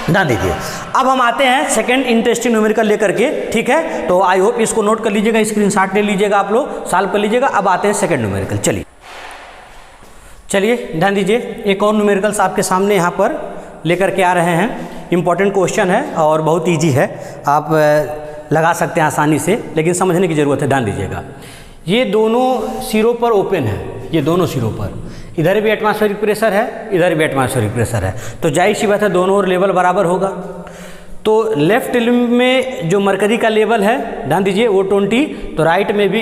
ध्यान दीजिए। अब हम आते हैं सेकंड इंटरेस्टिंग न्यूमेरिकल लेकर के, ठीक है। तो आई होप इसको नोट कर लीजिएगा, स्क्रीनशॉट ले लीजिएगा, आप लोग सॉल्व कर लीजिएगा। अब आते हैं सेकंड न्यूमेरिकल। चलिए ध्यान दीजिए, एक और न्यूमेरिकल्स आपके सामने यहाँ पर लेकर के आ रहे हैं। इंपॉर्टेंट क्वेश्चन है और बहुत ईजी है, आप लगा सकते हैं आसानी से, लेकिन समझने की ज़रूरत है। ध्यान दीजिएगा, ये दोनों सिरों पर ओपन है, ये दोनों सिरों पर, इधर भी एटमॉस्फेरिक प्रेशर है, इधर भी एटमॉस्फेरिक प्रेशर है, तो जाहिर सी बात है दोनों और लेवल बराबर होगा। तो लेफ्ट लिम्ब में जो मरकरी का लेवल है, ध्यान दीजिए, वो 20, तो राइट में भी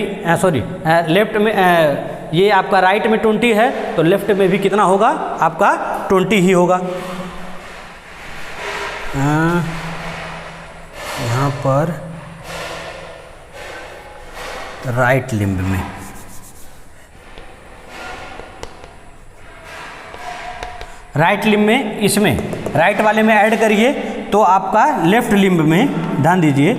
लेफ्ट में ये आपका राइट में 20 है, तो लेफ्ट में भी कितना होगा आपका 20 ही होगा। यहाँ पर राइट लिम्ब में इसमें राइट वाले में ऐड करिए तो आपका लेफ्ट लिम्ब में, ध्यान दीजिए,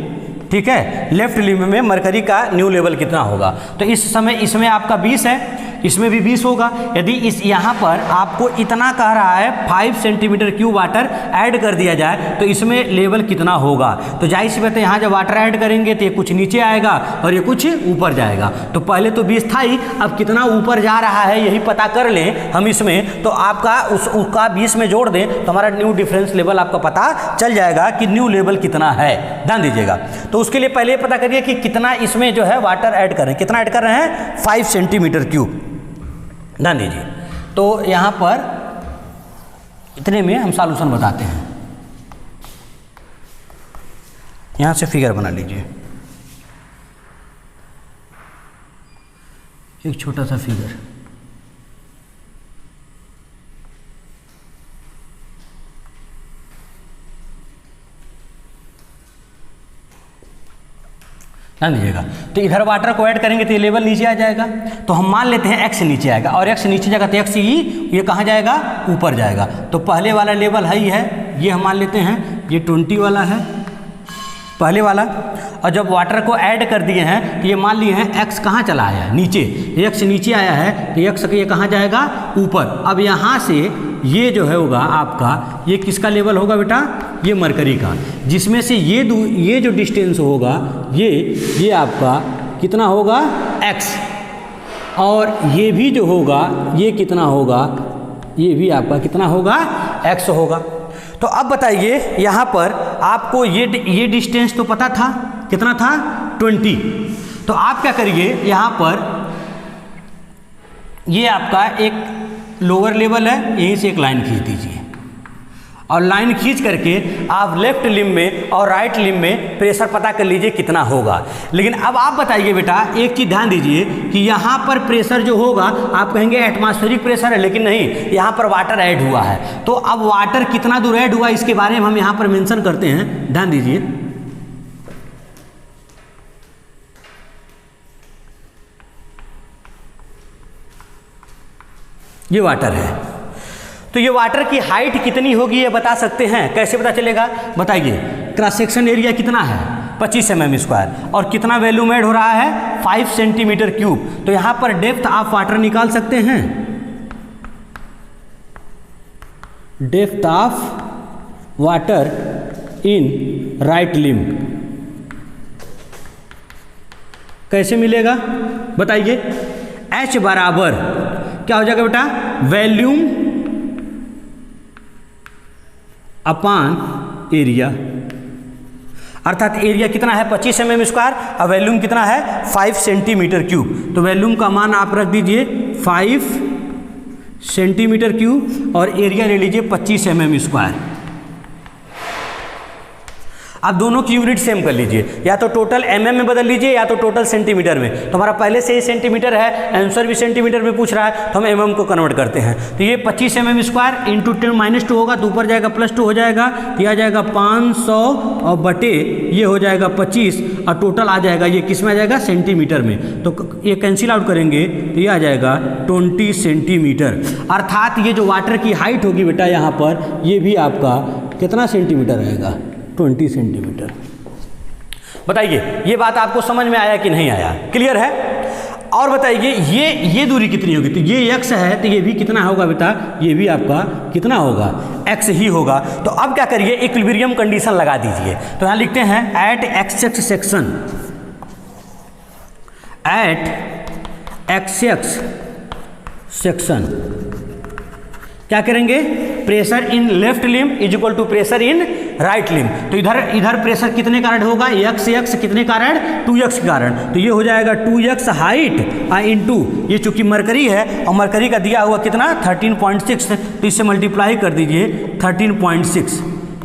ठीक है, लेफ्ट लिम्ब में मरकरी का न्यू लेवल कितना होगा। तो इस समय इसमें आपका 20 है, इसमें भी 20 होगा। यदि इस यहाँ पर आपको इतना कह रहा है 5 सेंटीमीटर क्यूब वाटर ऐड कर दिया जाए तो इसमें लेवल कितना होगा। तो जाहिर सी बात है यहाँ जब वाटर ऐड करेंगे तो ये कुछ नीचे आएगा और ये कुछ ऊपर जाएगा। तो पहले तो 20 था ही, अब कितना ऊपर जा रहा है यही पता कर लें हम इसमें, तो आपका उसका 20 में जोड़ दें तो हमारा न्यू डिफरेंस लेवल आपका पता चल जाएगा कि न्यू लेवल कितना है। ध्यान दीजिएगा, तो उसके लिए पहले पता करिए कि कितना इसमें जो है वाटर ऐड करें, कितना ऐड कर रहे हैं 5 सेंटीमीटर क्यूब। ध्यान दीजिए, तो यहाँ पर इतने में हम सॉल्यूशन बताते हैं। यहाँ से फिगर बना लीजिए, एक छोटा सा फिगर। ध्यान दीजिएगा, तो इधर वाटर को ऐड करेंगे तो ये लेवल नीचे आ जाएगा। तो हम मान लेते हैं x नीचे आएगा और x नीचे जाएगा तो x ये कहाँ जाएगा, ऊपर जाएगा। तो पहले वाला लेवल है ही है, ये हम मान लेते हैं ये 20 वाला है पहले वाला, और जब वाटर को ऐड कर दिए हैं तो ये मान लिए हैं x कहाँ चला आया है, नीचे, x नीचे आया है तो x ये कहाँ जाएगा, ऊपर। अब यहाँ से ये जो है होगा आपका, ये किसका लेवल होगा बेटा, ये मरकरी का, जिसमें से ये जो डिस्टेंस होगा ये आपका कितना होगा x, और ये भी जो होगा ये कितना होगा, ये भी आपका कितना होगा x होगा। तो अब बताइए यहाँ पर आपको ये डिस्टेंस तो पता था, कितना था 20। तो आप क्या करिए, यहाँ पर ये आपका एक लोअर लेवल है, यहीं से एक लाइन खींच दीजिए और लाइन खींच करके आप लेफ्ट लिम्ब में और राइट लिम्ब में प्रेशर पता कर लीजिए कितना होगा। लेकिन अब आप बताइए बेटा, एक चीज़ ध्यान दीजिए कि यहाँ पर प्रेशर जो होगा आप कहेंगे एटमॉस्फेरिक प्रेशर है, लेकिन नहीं, यहाँ पर वाटर ऐड हुआ है। तो अब वाटर कितना दूर ऐड हुआ इसके बारे में हम यहाँ पर मेंशन करते हैं। ध्यान दीजिए, ये वाटर है, तो ये वाटर की हाइट कितनी होगी ये बता सकते हैं, कैसे पता चलेगा बताइए। क्रॉस सेक्शन एरिया कितना है 25 mm², और कितना वॉल्यूम ऐड हो रहा है 5 सेंटीमीटर क्यूब। तो यहाँ पर डेप्थ ऑफ वाटर निकाल सकते हैं, depth of water in right limb कैसे मिलेगा बताइए। H बराबर क्या हो जाएगा बेटा, वॉल्यूम अपान एरिया। अर्थात एरिया कितना है 25 mm स्क्वायर और वॉल्यूम कितना है 5 सेंटीमीटर क्यूब। तो वॉल्यूम का मान आप रख दीजिए 5 सेंटीमीटर क्यूब और एरिया ले लीजिए 25 mm स्क्वायर। आप दोनों की यूनिट सेम कर लीजिए, या तो टोटल mm में बदल लीजिए या तो टोटल सेंटीमीटर में। तो हमारा पहले से ही सेंटीमीटर है, आंसर भी सेंटीमीटर में पूछ रहा है तो हम mm को कन्वर्ट करते हैं। तो ये 25 mm स्क्वायर इंटू 10 - 2 होगा तो ऊपर जाएगा +2 हो जाएगा, तो यह आ जाएगा 500 और बटे ये हो जाएगा 25 और टोटल आ जाएगा ये किस में आ जाएगा सेंटीमीटर में। तो ये कैंसिल आउट करेंगे तो ये आ जाएगा 20 सेंटीमीटर। अर्थात ये जो वाटर की हाइट होगी बेटा यहाँ पर ये भी आपका कितना सेंटीमीटर रहेगा 20 सेंटीमीटर। बताइए ये बात आपको समझ में आया कि नहीं आया, क्लियर है? और बताइए ये दूरी कितनी होगी, तो ये x है तो ये भी कितना होगा बेटा, ये भी आपका कितना होगा x ही होगा। तो अब क्या करिए इक्विलिब्रियम कंडीशन लगा दीजिए। तो यहाँ लिखते हैं at x section, at x section क्या करेंगे, pressure in left limb is equal to pressure in right limb. तो इधर प्रेशर कितने कारण होगा, x कितने कारण 2x के कारण। तो ये हो जाएगा 2x हाइट इंटू ये चूंकि मरकरी है और मरकरी का दिया हुआ कितना 13.6, तो इससे मल्टीप्लाई कर दीजिए 13.6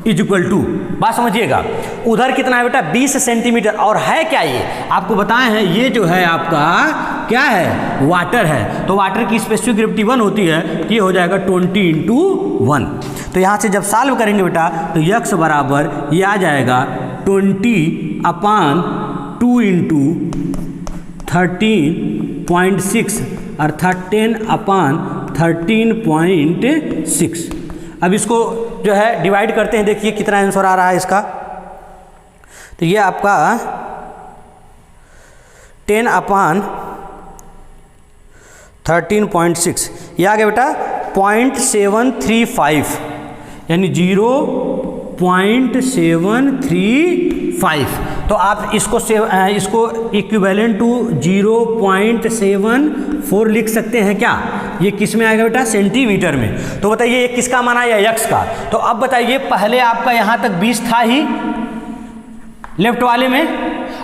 इज इक्वल टू, बात समझिएगा, उधर कितना है बेटा 20 सेंटीमीटर। और है क्या ये आपको बताए हैं, ये जो है आपका क्या है वाटर है। तो वाटर की स्पेसिफिक ग्रेविटी 1 होती है, ये हो जाएगा 20 × 1। तो यहाँ से जब सॉल्व करेंगे बेटा तो x बराबर ये आ जाएगा 20/2 × 13.6 अर्थात 10/13.6। अब इसको जो है डिवाइड करते हैं, देखिए कितना आंसर आ रहा है इसका। तो ये आपका 10/13.6 ये आ गया बेटा 0.735 यानी 0.735। तो आप इसको इक्विवेलेंट टू 0.74 लिख सकते हैं क्या, ये किस में आएगा बेटा सेंटीमीटर में। तो बताइए ये किसका मान आया x का। तो अब बताइए पहले आपका यहाँ तक 20 था ही लेफ्ट वाले में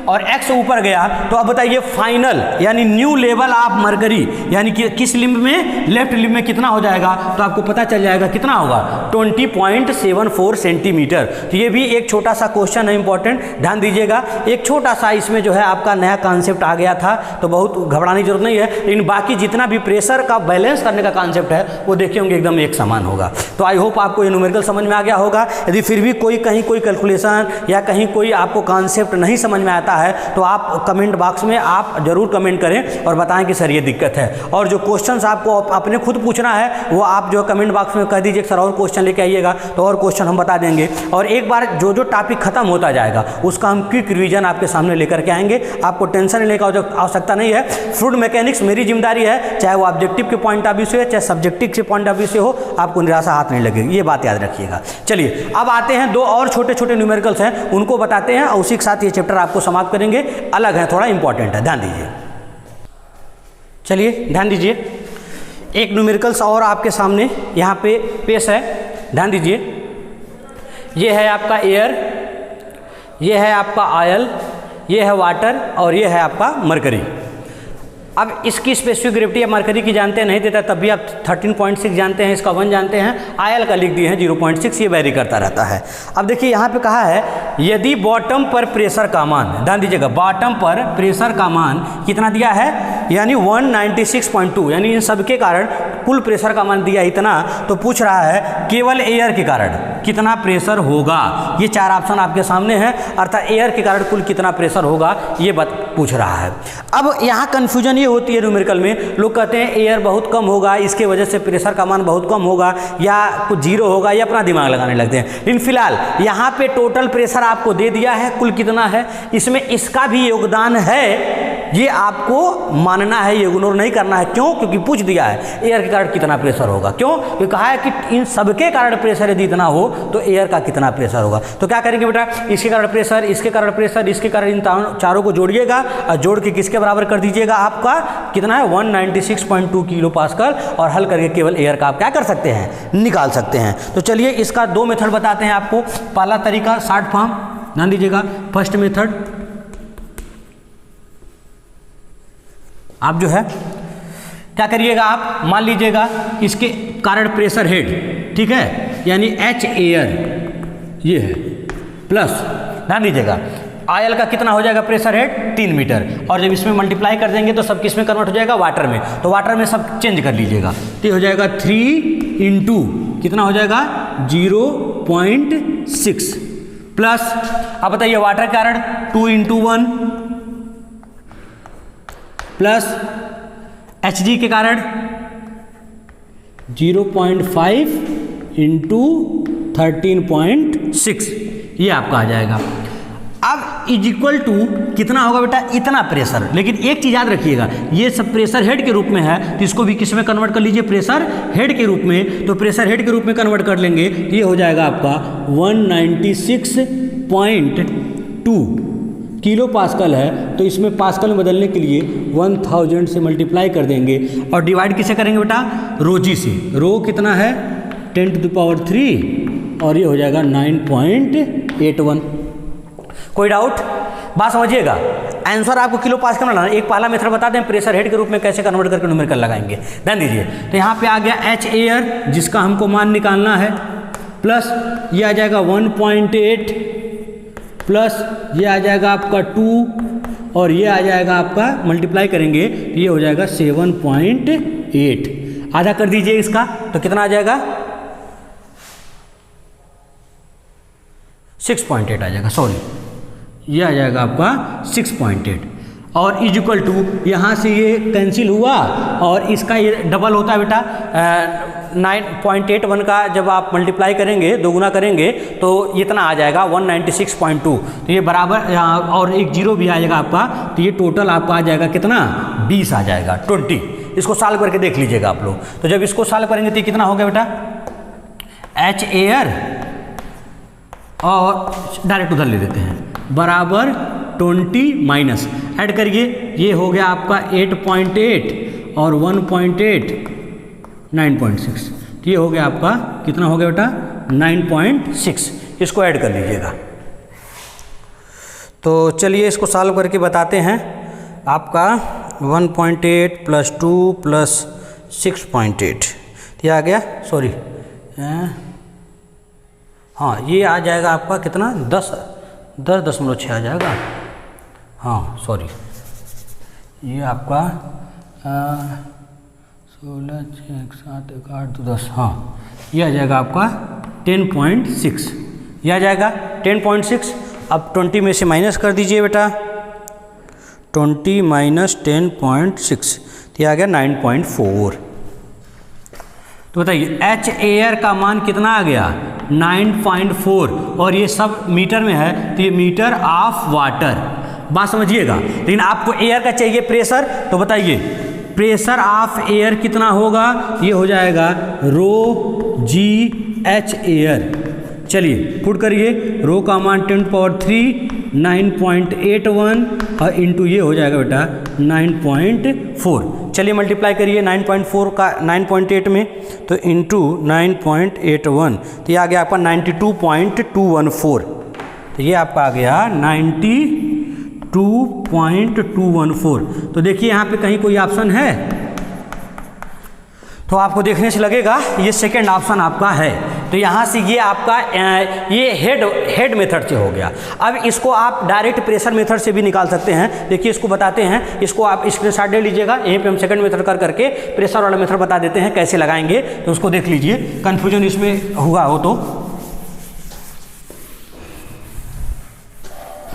और x ऊपर गया, तो अब बताइए फाइनल यानी न्यू लेवल ऑफ मरकरी यानी कि किस लिम्ब में, लेफ्ट लिम्ब में कितना हो जाएगा, तो आपको पता चल जाएगा कितना होगा 20.74 सेंटीमीटर। तो ये भी एक छोटा सा क्वेश्चन है इंपॉर्टेंट, ध्यान दीजिएगा। एक छोटा सा इसमें जो है आपका नया कॉन्सेप्ट आ गया था, तो बहुत घबराने की जरूरत नहीं है, लेकिन बाकी जितना भी प्रेशर का बैलेंस करने का कॉन्सेप्ट है वो देखे होंगे एकदम एक समान होगा। तो आई होप आपको ये न्यूमेरिकल समझ में आ गया होगा। यदि फिर भी कहीं कोई कैलकुलेशन या कहीं कोई आपको कॉन्सेप्ट नहीं समझ में आता है तो आप कमेंट बॉक्स में आप जरूर कमेंट करें और बताएं कि सर ये दिक्कत है। और जो क्वेश्चंस आपको अपने खुद पूछना है वो आप जो कमेंट बॉक्स में कह दीजिए सर और क्वेश्चन लेके आइएगा, तो और क्वेश्चन हम बता देंगे। और एक बार जो टॉपिक खत्म होता जाएगा उसका हम क्विक रिवीजन आपके सामने लेकर के आएंगे। आपको टेंशन लेने की आवश्यकता नहीं है। फ्लूइड मैकेनिक्स मेरी जिम्मेदारी है, चाहे वो ऑब्जेक्टिव के पॉइंट ऑफ व्यू से चाहे सब्जेक्टिव के पॉइंट ऑफ व्यू से हो, आपको निराशा हाथ नहीं लगेगी, ये बात याद रखिएगा। चलिए अब आते हैं, दो और छोटे छोटे न्यूमेरिकल्स हैं उनको बताते हैं और उसी के साथ ये चैप्टर आपको समाप्त करेंगे। अलग है, थोड़ा इंपॉर्टेंट है, ध्यान दीजिए। चलिए ध्यान दीजिए, एक न्यूमेरिकल्स और आपके सामने यहाँ पे पेश है, ध्यान दीजिए। ये है आपका एयर, ये है आपका ऑयल, ये है वाटर और ये है आपका मरकरी। अब इसकी स्पेसिफिक ग्रेविटी आप मरकरी की जानते हैं, नहीं देता तब भी आप 13.6 जानते हैं, इसका 1 जानते हैं, आयल का लिख दिए हैं 0.6, ये वेरी करता रहता है। अब देखिए यहाँ पे कहा है यदि बॉटम पर प्रेशर का मान, ध्यान दीजिएगा, बॉटम पर प्रेशर का मान कितना दिया है यानी 196.2, यानी इन सब के कारण कुल प्रेशर का मान दिया इतना, तो पूछ रहा है केवल एयर के कारण कितना प्रेशर होगा। ये 4 ऑप्शन आपके सामने हैं, अर्थात एयर के कारण कुल कितना प्रेशर होगा ये बात पूछ रहा है। अब यहाँ कन्फ्यूजन ये होती है न्यूमेरिकल में, लोग कहते हैं एयर बहुत कम होगा इसके वजह से प्रेशर का मान बहुत कम होगा या कुछ जीरो होगा, ये अपना दिमाग लगाने लगते हैं। लेकिन फिलहाल यहाँ पे टोटल प्रेशर आपको दे दिया है, कुल कितना है, इसमें इसका भी योगदान है, ये आपको मानना है, ये इग्नोर नहीं करना है। क्यों? क्योंकि पूछ दिया है एयर के कारण कितना प्रेशर होगा। क्यों? क्योंकि कहा है कि इन सबके कारण प्रेशर यदि इतना हो तो एयर का कितना प्रेशर होगा। तो क्या करेंगे बेटा, इसके कारण प्रेशर, इसके कारण प्रेशर, इसके कारण इन चारों को जोड़िएगा और जोड़ के किसके बराबर कर दीजिएगा, आपका कितना है 196.2 किलो पास्कल, और हल करके केवल एयर का आप क्या कर सकते हैं, निकाल सकते हैं। तो चलिए इसका 2 मेथड बताते हैं आपको। पहला तरीका शॉर्ट फॉर्म, ध्यान दीजिएगा, फर्स्ट मेथड आप जो है क्या करिएगा, आप मान लीजिएगा इसके कारण प्रेशर हेड, ठीक है, यानी एच एयर ये है, प्लस ध्यान दीजिएगा आयल का कितना हो जाएगा प्रेशर हेड 3 मीटर, और जब इसमें मल्टीप्लाई कर देंगे तो सब किस में कन्वर्ट हो जाएगा, वाटर में। तो वाटर में सब चेंज कर लीजिएगा, तो हो जाएगा 3 इंटू कितना हो जाएगा 0.6 प्लस, अब बताइए वाटर कारण 2 इंटू 1 प्लस Hg के कारण 0.5 इंटू 13.6, ये आपका आ जाएगा। अब इज इक्वल टू कितना होगा बेटा, इतना प्रेशर। लेकिन एक चीज़ याद रखिएगा, ये सब प्रेशर हेड के रूप में है, तो इसको भी किस में कन्वर्ट कर लीजिए, प्रेशर हेड के रूप में। तो प्रेशर हेड के रूप में कन्वर्ट कर लेंगे तो ये हो जाएगा आपका 196.2 किलो पास्कल है, तो इसमें पास्कल में बदलने के लिए 1000 से मल्टीप्लाई कर देंगे और डिवाइड किसे करेंगे बेटा, रोजी से। रो कितना है 10⁻³ और ये हो जाएगा 9.81। कोई डाउट, बात समझिएगा। आंसर आपको किलो पास्कल में लाना, एक पहला मेथड बता दें प्रेशर हेड के रूप में कैसे कन्वर्ट करके न्यूमेरिकल लगाएंगे। ध्यान दीजिए, तो यहाँ पे आ गया एच एयर जिसका हमको मान निकालना है, प्लस ये आ जाएगा 1.8 प्लस ये आ जाएगा आपका 2 और ये आ जाएगा आपका मल्टीप्लाई करेंगे तो ये हो जाएगा 7.8। आधा कर दीजिए इसका तो कितना आ जाएगा 6.8 आ जाएगा, सॉरी ये आ जाएगा आपका 6.8 और इज इक्वल टू यहाँ से ये कैंसिल हुआ और इसका ये डबल होता है बेटा 9.81 का जब आप मल्टीप्लाई करेंगे, दोगुना करेंगे तो इतना आ जाएगा 196.2। तो ये बराबर और एक जीरो भी आ जाएगा आपका, तो ये टोटल आपका आ जाएगा कितना 20 आ जाएगा 20। इसको सॉल्व करके देख लीजिएगा आप लोग। तो जब इसको सॉल्व करेंगे तो कितना हो गया बेटा, एच एयर और डायरेक्ट उधर ले लेते हैं बराबर 20 माइनस ऐड करिए, ये हो गया आपका 8.8 और 1.8 9.6, तो ये हो गया आपका कितना हो गया बेटा 9.6। इसको ऐड कर लीजिएगा। तो चलिए इसको सॉल्व करके बताते हैं। आपका 1.8 प्लस 2 प्लस 6.8 ये आ गया, सॉरी हाँ ये आ जाएगा आपका कितना 10.6 आ जाएगा, हाँ सॉरी ये आपका 16 6 7 8 2 10, हाँ ये आ जाएगा आपका 10.6, ये आ जाएगा 10.6। अब 20 में से माइनस कर दीजिए बेटा, 20 माइनस 10.6 तो ये आ गया 9.4। तो बताइए एच एयर का मान कितना आ गया 9.4 और ये सब मीटर में है तो ये मीटर ऑफ वाटर। बात समझिएगा, लेकिन आपको एयर का चाहिए प्रेशर, तो बताइए प्रेशर ऑफ एयर कितना होगा, ये हो जाएगा रो जी एच एयर। चलिए पुट करिए, रो का मान 10⁻³ 9.81 और इंटू ये हो जाएगा बेटा 9.4। चलिए मल्टीप्लाई करिए 9.4 का 9.8 में, तो इंटू 9.81 तो ये आ गया आपका 92.214। तो ये आपका आ गया 92.214। तो देखिए यहाँ पे कहीं कोई ऑप्शन है तो आपको देखने से लगेगा ये सेकंड ऑप्शन आपका है। तो यहाँ से ये आपका ये हेड मेथड से हो गया। अब इसको आप डायरेक्ट प्रेशर मेथड से भी निकाल सकते हैं। देखिए इसको बताते हैं, इसको आप स्क्रीनशॉट ले लीजिएगा। यहीं पे हम सेकंड मेथड कर करके प्रेशर वाला मेथड बता देते हैं कैसे लगाएंगे, तो उसको देख लीजिए, कन्फ्यूजन इसमें हुआ हो तो।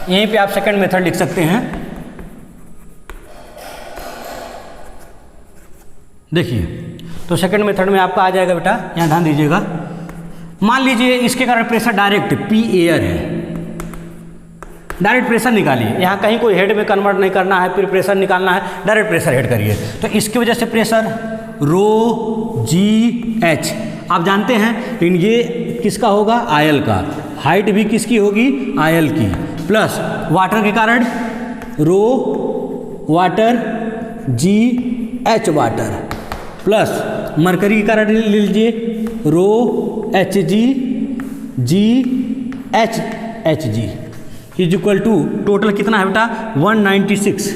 यहीं पे आप सेकंड मेथड लिख सकते हैं। देखिए तो सेकंड मेथड में आपका आ जाएगा बेटा, यहाँ ध्यान दीजिएगा, मान लीजिए इसके कारण प्रेशर डायरेक्ट पी एयर है, डायरेक्ट प्रेशर निकालिए। यहाँ कहीं कोई हेड में कन्वर्ट नहीं करना है, फिर प्रेशर निकालना है, डायरेक्ट प्रेशर हेड करिए। तो इसकी वजह से प्रेशर रो जी एच आप जानते हैं, लेकिन ये किसका होगा आयल का, हाइट भी किसकी होगी आयल की, प्लस वाटर के कारण rho water g h water, plus mercury के कारण ले लीजिए rho h g g h g. Is equal to total कितना है बेटा 196।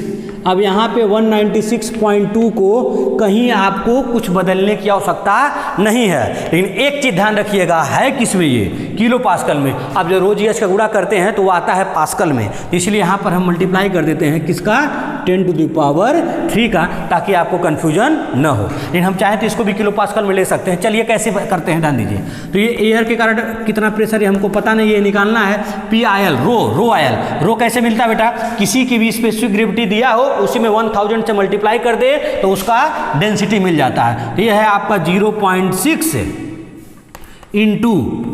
अब यहाँ पे 196.2 को कहीं आपको कुछ बदलने की आवश्यकता नहीं है, लेकिन एक चीज़ ध्यान रखिएगा, है किस में ये, किलो पास्कल में। अब जब रो जीएच का गुणा करते हैं तो वो आता है पास्कल में, इसलिए यहाँ पर हम मल्टीप्लाई कर देते हैं किसका 10⁻³ का, ताकि आपको कन्फ्यूजन न हो। लेकिन हम चाहें तो इसको भी किलो पास्कल में ले सकते हैं। चलिए कैसे करते हैं, ध्यान दीजिए। तो ये एयर के कारण कितना प्रेशर है हमको पता नहीं, ये निकालना है PIL रो आयल। रो कैसे मिलता है बेटा, किसी की भी स्पेसिफिक ग्रेविटी दिया हो उसी में 1000 से मल्टीप्लाई कर दे तो उसका डेंसिटी मिल जाता है। तो ये है आपका 0.6 इंटू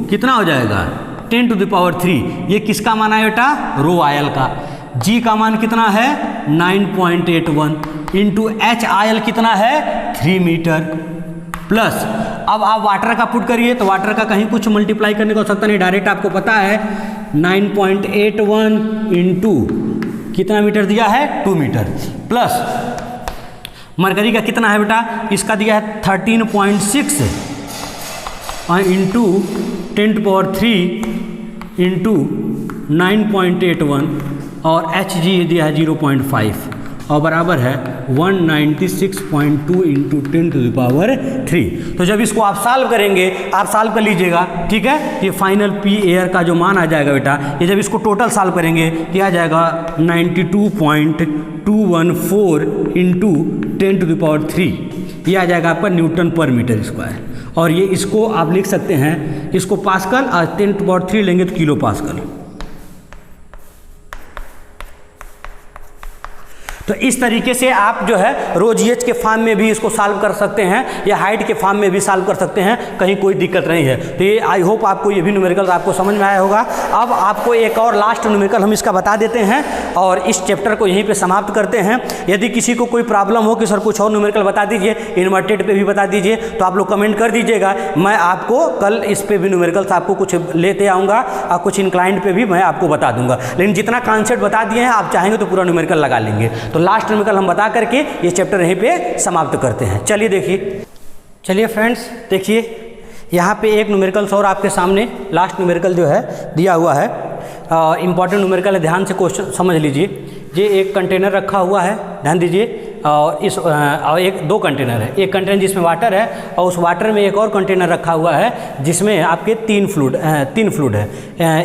कितना हो जाएगा 10⁻³ ये किसका मान है बेटा, रो आयल का। जी का मान कितना है 9.81 इंटू एच आयल कितना है 3 मीटर प्लस, अब आप वाटर का पुट करिए तो वाटर का कहीं कुछ मल्टीप्लाई करने की आवश्यकता नहीं, डायरेक्ट आपको पता है 9.81 इंटू कितना मीटर दिया है 2 मीटर प्लस मरकरी का कितना है बेटा, इसका दिया है 13.6 इंटू 10⁻³ इंटू 9.81 और Hg दिया है 0.5 और बराबर है 196.2 इंटू 10⁻³। तो जब इसको आप सॉल्व करेंगे, आप सॉल्व कर लीजिएगा, ठीक है। ये फाइनल पी एयर का जो मान आ जाएगा बेटा, ये जब इसको टोटल सॉल्व करेंगे क्या आ जाएगा 92.214 इंटू 10⁻³, ये आ जाएगा आपका न्यूटन पर मीटर स्क्वायर। और ये इसको आप लिख सकते हैं, इसको पास्कल और 10⁻³ लेंगे तो किलो पास्कल। तो इस तरीके से आप जो है रो जीएच के फॉर्म में भी इसको सॉल्व कर सकते हैं या हाइट के फॉर्म में भी सॉल्व कर सकते हैं, कहीं कोई दिक्कत नहीं है। तो ये आई होप आपको ये भी न्यूमेरिकल आपको समझ में आया होगा। अब आपको एक और लास्ट न्यूमेरिकल हम इसका बता देते हैं और इस चैप्टर को यहीं पे समाप्त करते हैं। यदि किसी को कोई प्रॉब्लम हो कि सर कुछ और न्यूमेरिकल बता दीजिए, इन्वर्टेड पे भी बता दीजिए, तो आप लोग कमेंट कर दीजिएगा। मैं आपको कल इस पे भी न्यूमेरिकल्स आपको कुछ लेते आऊँगा और कुछ इंक्लाइंड पे भी मैं आपको बता दूंगा। लेकिन जितना कॉन्सेप्ट बता दिए हैं आप चाहेंगे तो पूरा न्यूमेरिकल लगा लेंगे। तो लास्ट न्यूमेरिकल हम बता करके ये चैप्टर यहीं पे समाप्त करते हैं। चलिए देखिए, चलिए फ्रेंड्स देखिए, यहाँ पे एक न्यूमेरिकल्स और आपके सामने लास्ट न्यूमेरिकल जो है दिया हुआ है, इंपॉर्टेंट न्यूमेरिकल है, ध्यान से क्वेश्चन समझ लीजिए। ये एक कंटेनर रखा हुआ है, ध्यान दीजिए, और इस और एक दो कंटेनर है, एक कंटेनर जिसमें वाटर है और उस वाटर में एक और कंटेनर रखा हुआ है जिसमें आपके तीन फ्लूइड है,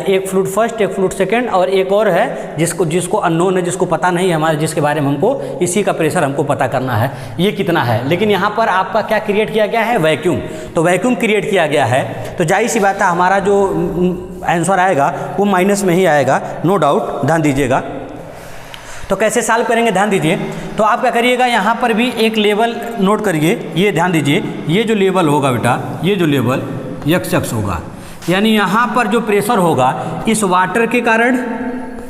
एक फ्लूइड फर्स्ट, एक फ्लूइड सेकंड और एक और है जिसको अननोन है, जिसको पता नहीं है हमारे, जिसके बारे में हमको इसी का प्रेशर हमको पता करना है ये कितना है। लेकिन यहाँ पर आपका क्या क्रिएट किया गया है, वैक्यूम। तो वैक्यूम क्रिएट किया गया है तो जाहिर सी बात है हमारा जो आंसर आएगा वो माइनस में ही आएगा, नो डाउट, ध्यान दीजिएगा। तो कैसे सॉल्व करेंगे, ध्यान दीजिए। तो आप क्या करिएगा, यहाँ पर भी एक लेवल नोट करिए, ये ध्यान दीजिए, ये जो लेवल होगा बेटा, ये जो लेवल x होगा, यानी यहाँ पर जो प्रेशर होगा इस वाटर के कारण,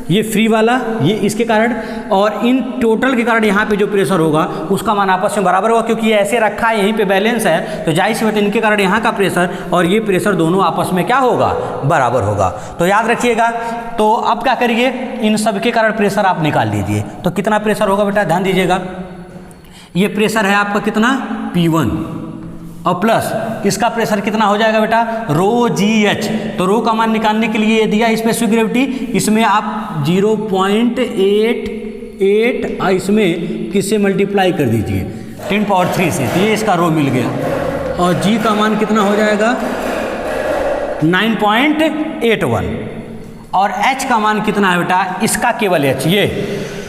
ये फ्री वाला ये इसके कारण, और इन टोटल के कारण यहाँ पे जो प्रेशर होगा उसका मान आपस में बराबर होगा, क्योंकि ये ऐसे रखा है, यहीं पे बैलेंस है, तो जाहिर सी बात है इनके कारण यहाँ का प्रेशर और ये प्रेशर दोनों आपस में क्या होगा, बराबर होगा। तो याद रखिएगा। तो अब क्या करिए, इन सब के कारण प्रेशर आप निकाल लीजिए। तो कितना प्रेशर होगा बेटा, ध्यान दीजिएगा, ये प्रेशर है आपका कितना P1 और प्लस इसका प्रेशर कितना हो जाएगा बेटा, रो GH। तो रो का मान निकालने के लिए ये दिया स्पेसिफिक ग्रेविटी, इसमें आप 0.88 इसमें किससे मल्टीप्लाई कर दीजिए 10⁻³ से, तो ये इसका रो मिल गया। और G का मान कितना हो जाएगा 9.81 और H का मान कितना है बेटा, इसका केवल H, ये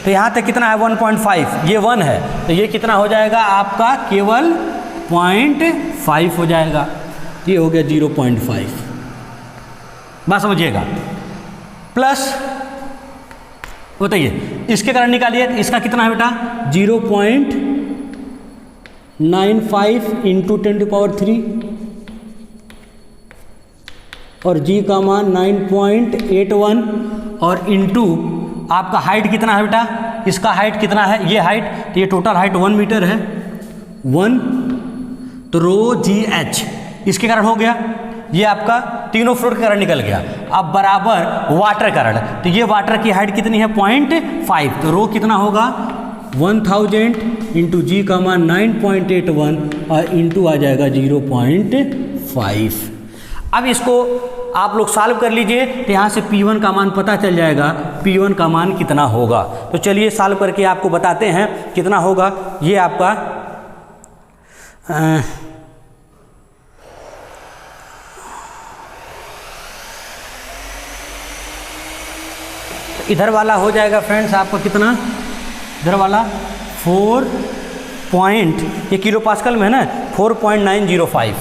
तो यहाँ तक कितना है 1.5, ये 1 है, तो ये कितना हो जाएगा आपका केवल 0.5 हो जाएगा, ये हो गया 0.5, बात समझिएगा। प्लस बताइए इसके कारण निकालिए, इसका कितना है बेटा 0.95 इंटू 10⁻³ और G का मान 9.81 और इंटू आपका हाइट कितना है बेटा, इसका हाइट कितना है, ये हाइट, तो ये टोटल हाइट 1 मीटर है, 1, तो रो GH इसके कारण हो गया, ये आपका तीनों फ्लूइड के कारण निकल गया। अब बराबर वाटर कारण, तो ये वाटर की हाइट कितनी है 0.5, तो रो कितना होगा 1000 इंटू G का मान 9.81 और इंटू आ जाएगा 0.5। अब इसको आप लोग सॉल्व कर लीजिए, तो यहाँ से P1 का मान पता चल जाएगा, P1 का मान कितना होगा। तो चलिए सॉल्व करके आपको बताते हैं कितना होगा। ये आपका इधर वाला हो जाएगा फ्रेंड्स आपका कितना, इधर वाला 4 पॉइंट, ये किलो पास्कल में है ना, 4.905।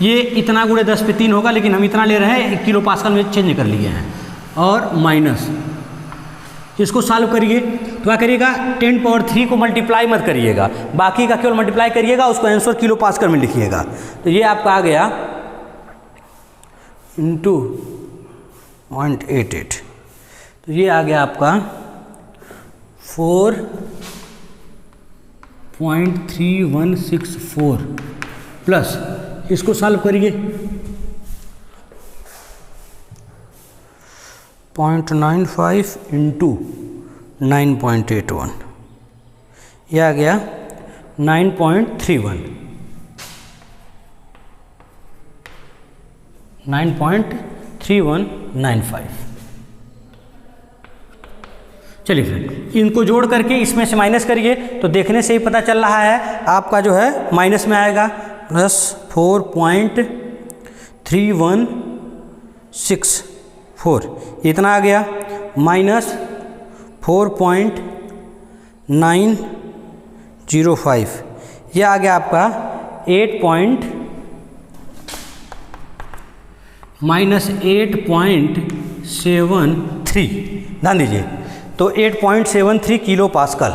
ये इतना गुणे 10 पे 3 होगा, लेकिन हम इतना ले रहे हैं, 1 किलो पास्कल में चेंज कर लिए हैं। और माइनस इसको सॉल्व करिए तो क्या करिएगा, 10 पावर 3 को मल्टीप्लाई मत करिएगा, बाकी का केवल मल्टीप्लाई करिएगा, उसको आंसर किलो पास्कल में लिखिएगा। तो ये आपका आ गया इंटू 0.88, तो ये आ गया आपका 4.3164 प्लस इसको सॉल्व करिए 0.95 इंटू 9.81, यह आ गया 9.31, 9.3195। चलिए फिर इनको जोड़ करके इसमें से माइनस करिए, तो देखने से ही पता चल रहा है आपका जो है माइनस में आएगा, प्लस 4.3164 इतना आ गया, माइनस 4.905, यह आ गया आपका 8.73। ध्यान दीजिए, तो 8.73 किलो पास्कल,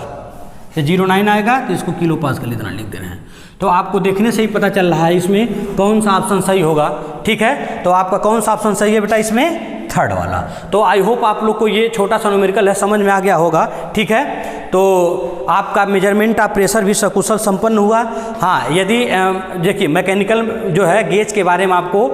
ये 09 आएगा तो इसको किलो पास्कल इतना लिख दे रहे हैं। तो आपको देखने से ही पता चल रहा है इसमें कौन सा ऑप्शन सही होगा। ठीक है, तो आपका कौन सा ऑप्शन सही है बेटा इसमें, थर्ड वाला। तो आई होप आप लोग को ये छोटा सा न्यूमेरिकल है समझ में आ गया होगा। ठीक है, तो आपका मेजरमेंट ऑफ प्रेशर भी सकुशल संपन्न हुआ। हाँ, यदि देखिए मैकेनिकल जो है गेज के बारे में आपको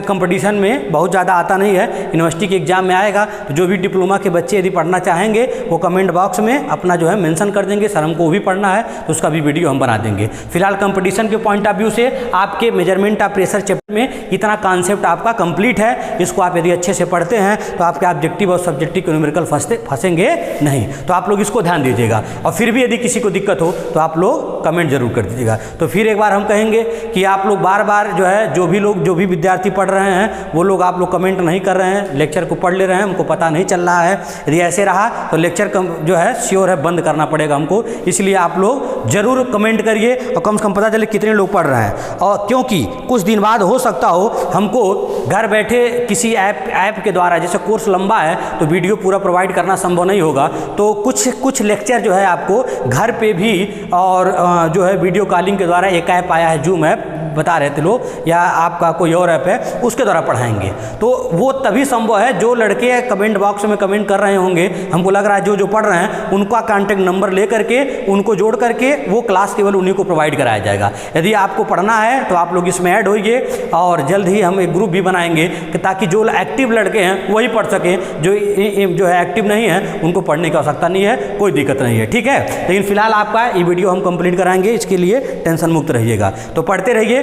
कंपटीशन में बहुत ज़्यादा आता नहीं है, यूनिवर्सिटी के एग्जाम में आएगा, तो जो भी डिप्लोमा के बच्चे यदि पढ़ना चाहेंगे वो कमेंट बॉक्स में अपना जो है मेंशन कर देंगे, सर हमको वो भी पढ़ना है, तो उसका भी वीडियो हम बना देंगे। फिलहाल कंपटीशन के पॉइंट ऑफ व्यू से आपके मेजरमेंट ऑफ प्रेशर चैप्टर में इतना कॉन्सेप्ट आपका कंप्लीट है। इसको आप यदि अच्छे से पढ़ते हैं तो आपके ऑब्जेक्टिव और सब्जेक्टिव के न्यूमेरिकल फंसेंगे नहीं। तो आप लोग इसको ध्यान दीजिएगा, और फिर भी यदि किसी को दिक्कत हो तो आप लोग कमेंट जरूर कर दीजिएगा। तो फिर एक बार हम कहेंगे कि आप लोग बार बार जो है जो भी विद्यार्थी पढ़ रहे हैं वो लोग आप लोग कमेंट नहीं कर रहे हैं, लेक्चर को पढ़ ले रहे हैं, हमको पता नहीं चल रहा है। यदि ऐसे रहा तो लेक्चर जो है श्योर है बंद करना पड़ेगा हमको। इसलिए आप लोग जरूर कमेंट करिए और कम से कम पता चले कितने लोग पढ़ रहे हैं। और क्योंकि कुछ दिन बाद हो सकता हो हमको घर बैठे किसी ऐप के द्वारा, जैसे कोर्स लंबा है तो वीडियो पूरा प्रोवाइड करना संभव नहीं होगा, तो कुछ लेक्चर जो है आपको घर पे भी और जो है वीडियो कॉलिंग के द्वारा, एक ऐप आया है जूम ऐप, बता रहे थे लोग, या आपका कोई और ऐप है उसके द्वारा पढ़ाएंगे। तो वो तभी संभव है जो लड़के कमेंट बॉक्स में कमेंट कर रहे होंगे, हमको लग रहा है जो पढ़ रहे हैं उनका कॉन्टैक्ट नंबर ले करके उनको जोड़ करके वो क्लास केवल उन्हीं को प्रोवाइड कराया जाएगा। यदि आपको पढ़ना है तो आप लोग इसमें ऐड होइए, और जल्द ही हम एक ग्रुप भी बनाएंगे ताकि जो एक्टिव लड़के हैं वही पढ़ सकें, जो है एक्टिव नहीं है उनको पढ़ने की आवश्यकता नहीं है, कोई दिक्कत नहीं है। ठीक है, लेकिन फिलहाल आपका ये वीडियो हम कंप्लीट कराएंगे, इसके लिए टेंशन मुक्त रहिएगा। तो पढ़ते रहिए,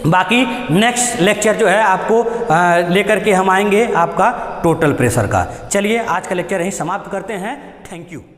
बाकी नेक्स्ट लेक्चर जो है आपको लेकर के हम आएंगे आपका टोटल प्रेशर का। चलिए आज का लेक्चर यहीं समाप्त करते हैं। Thank you.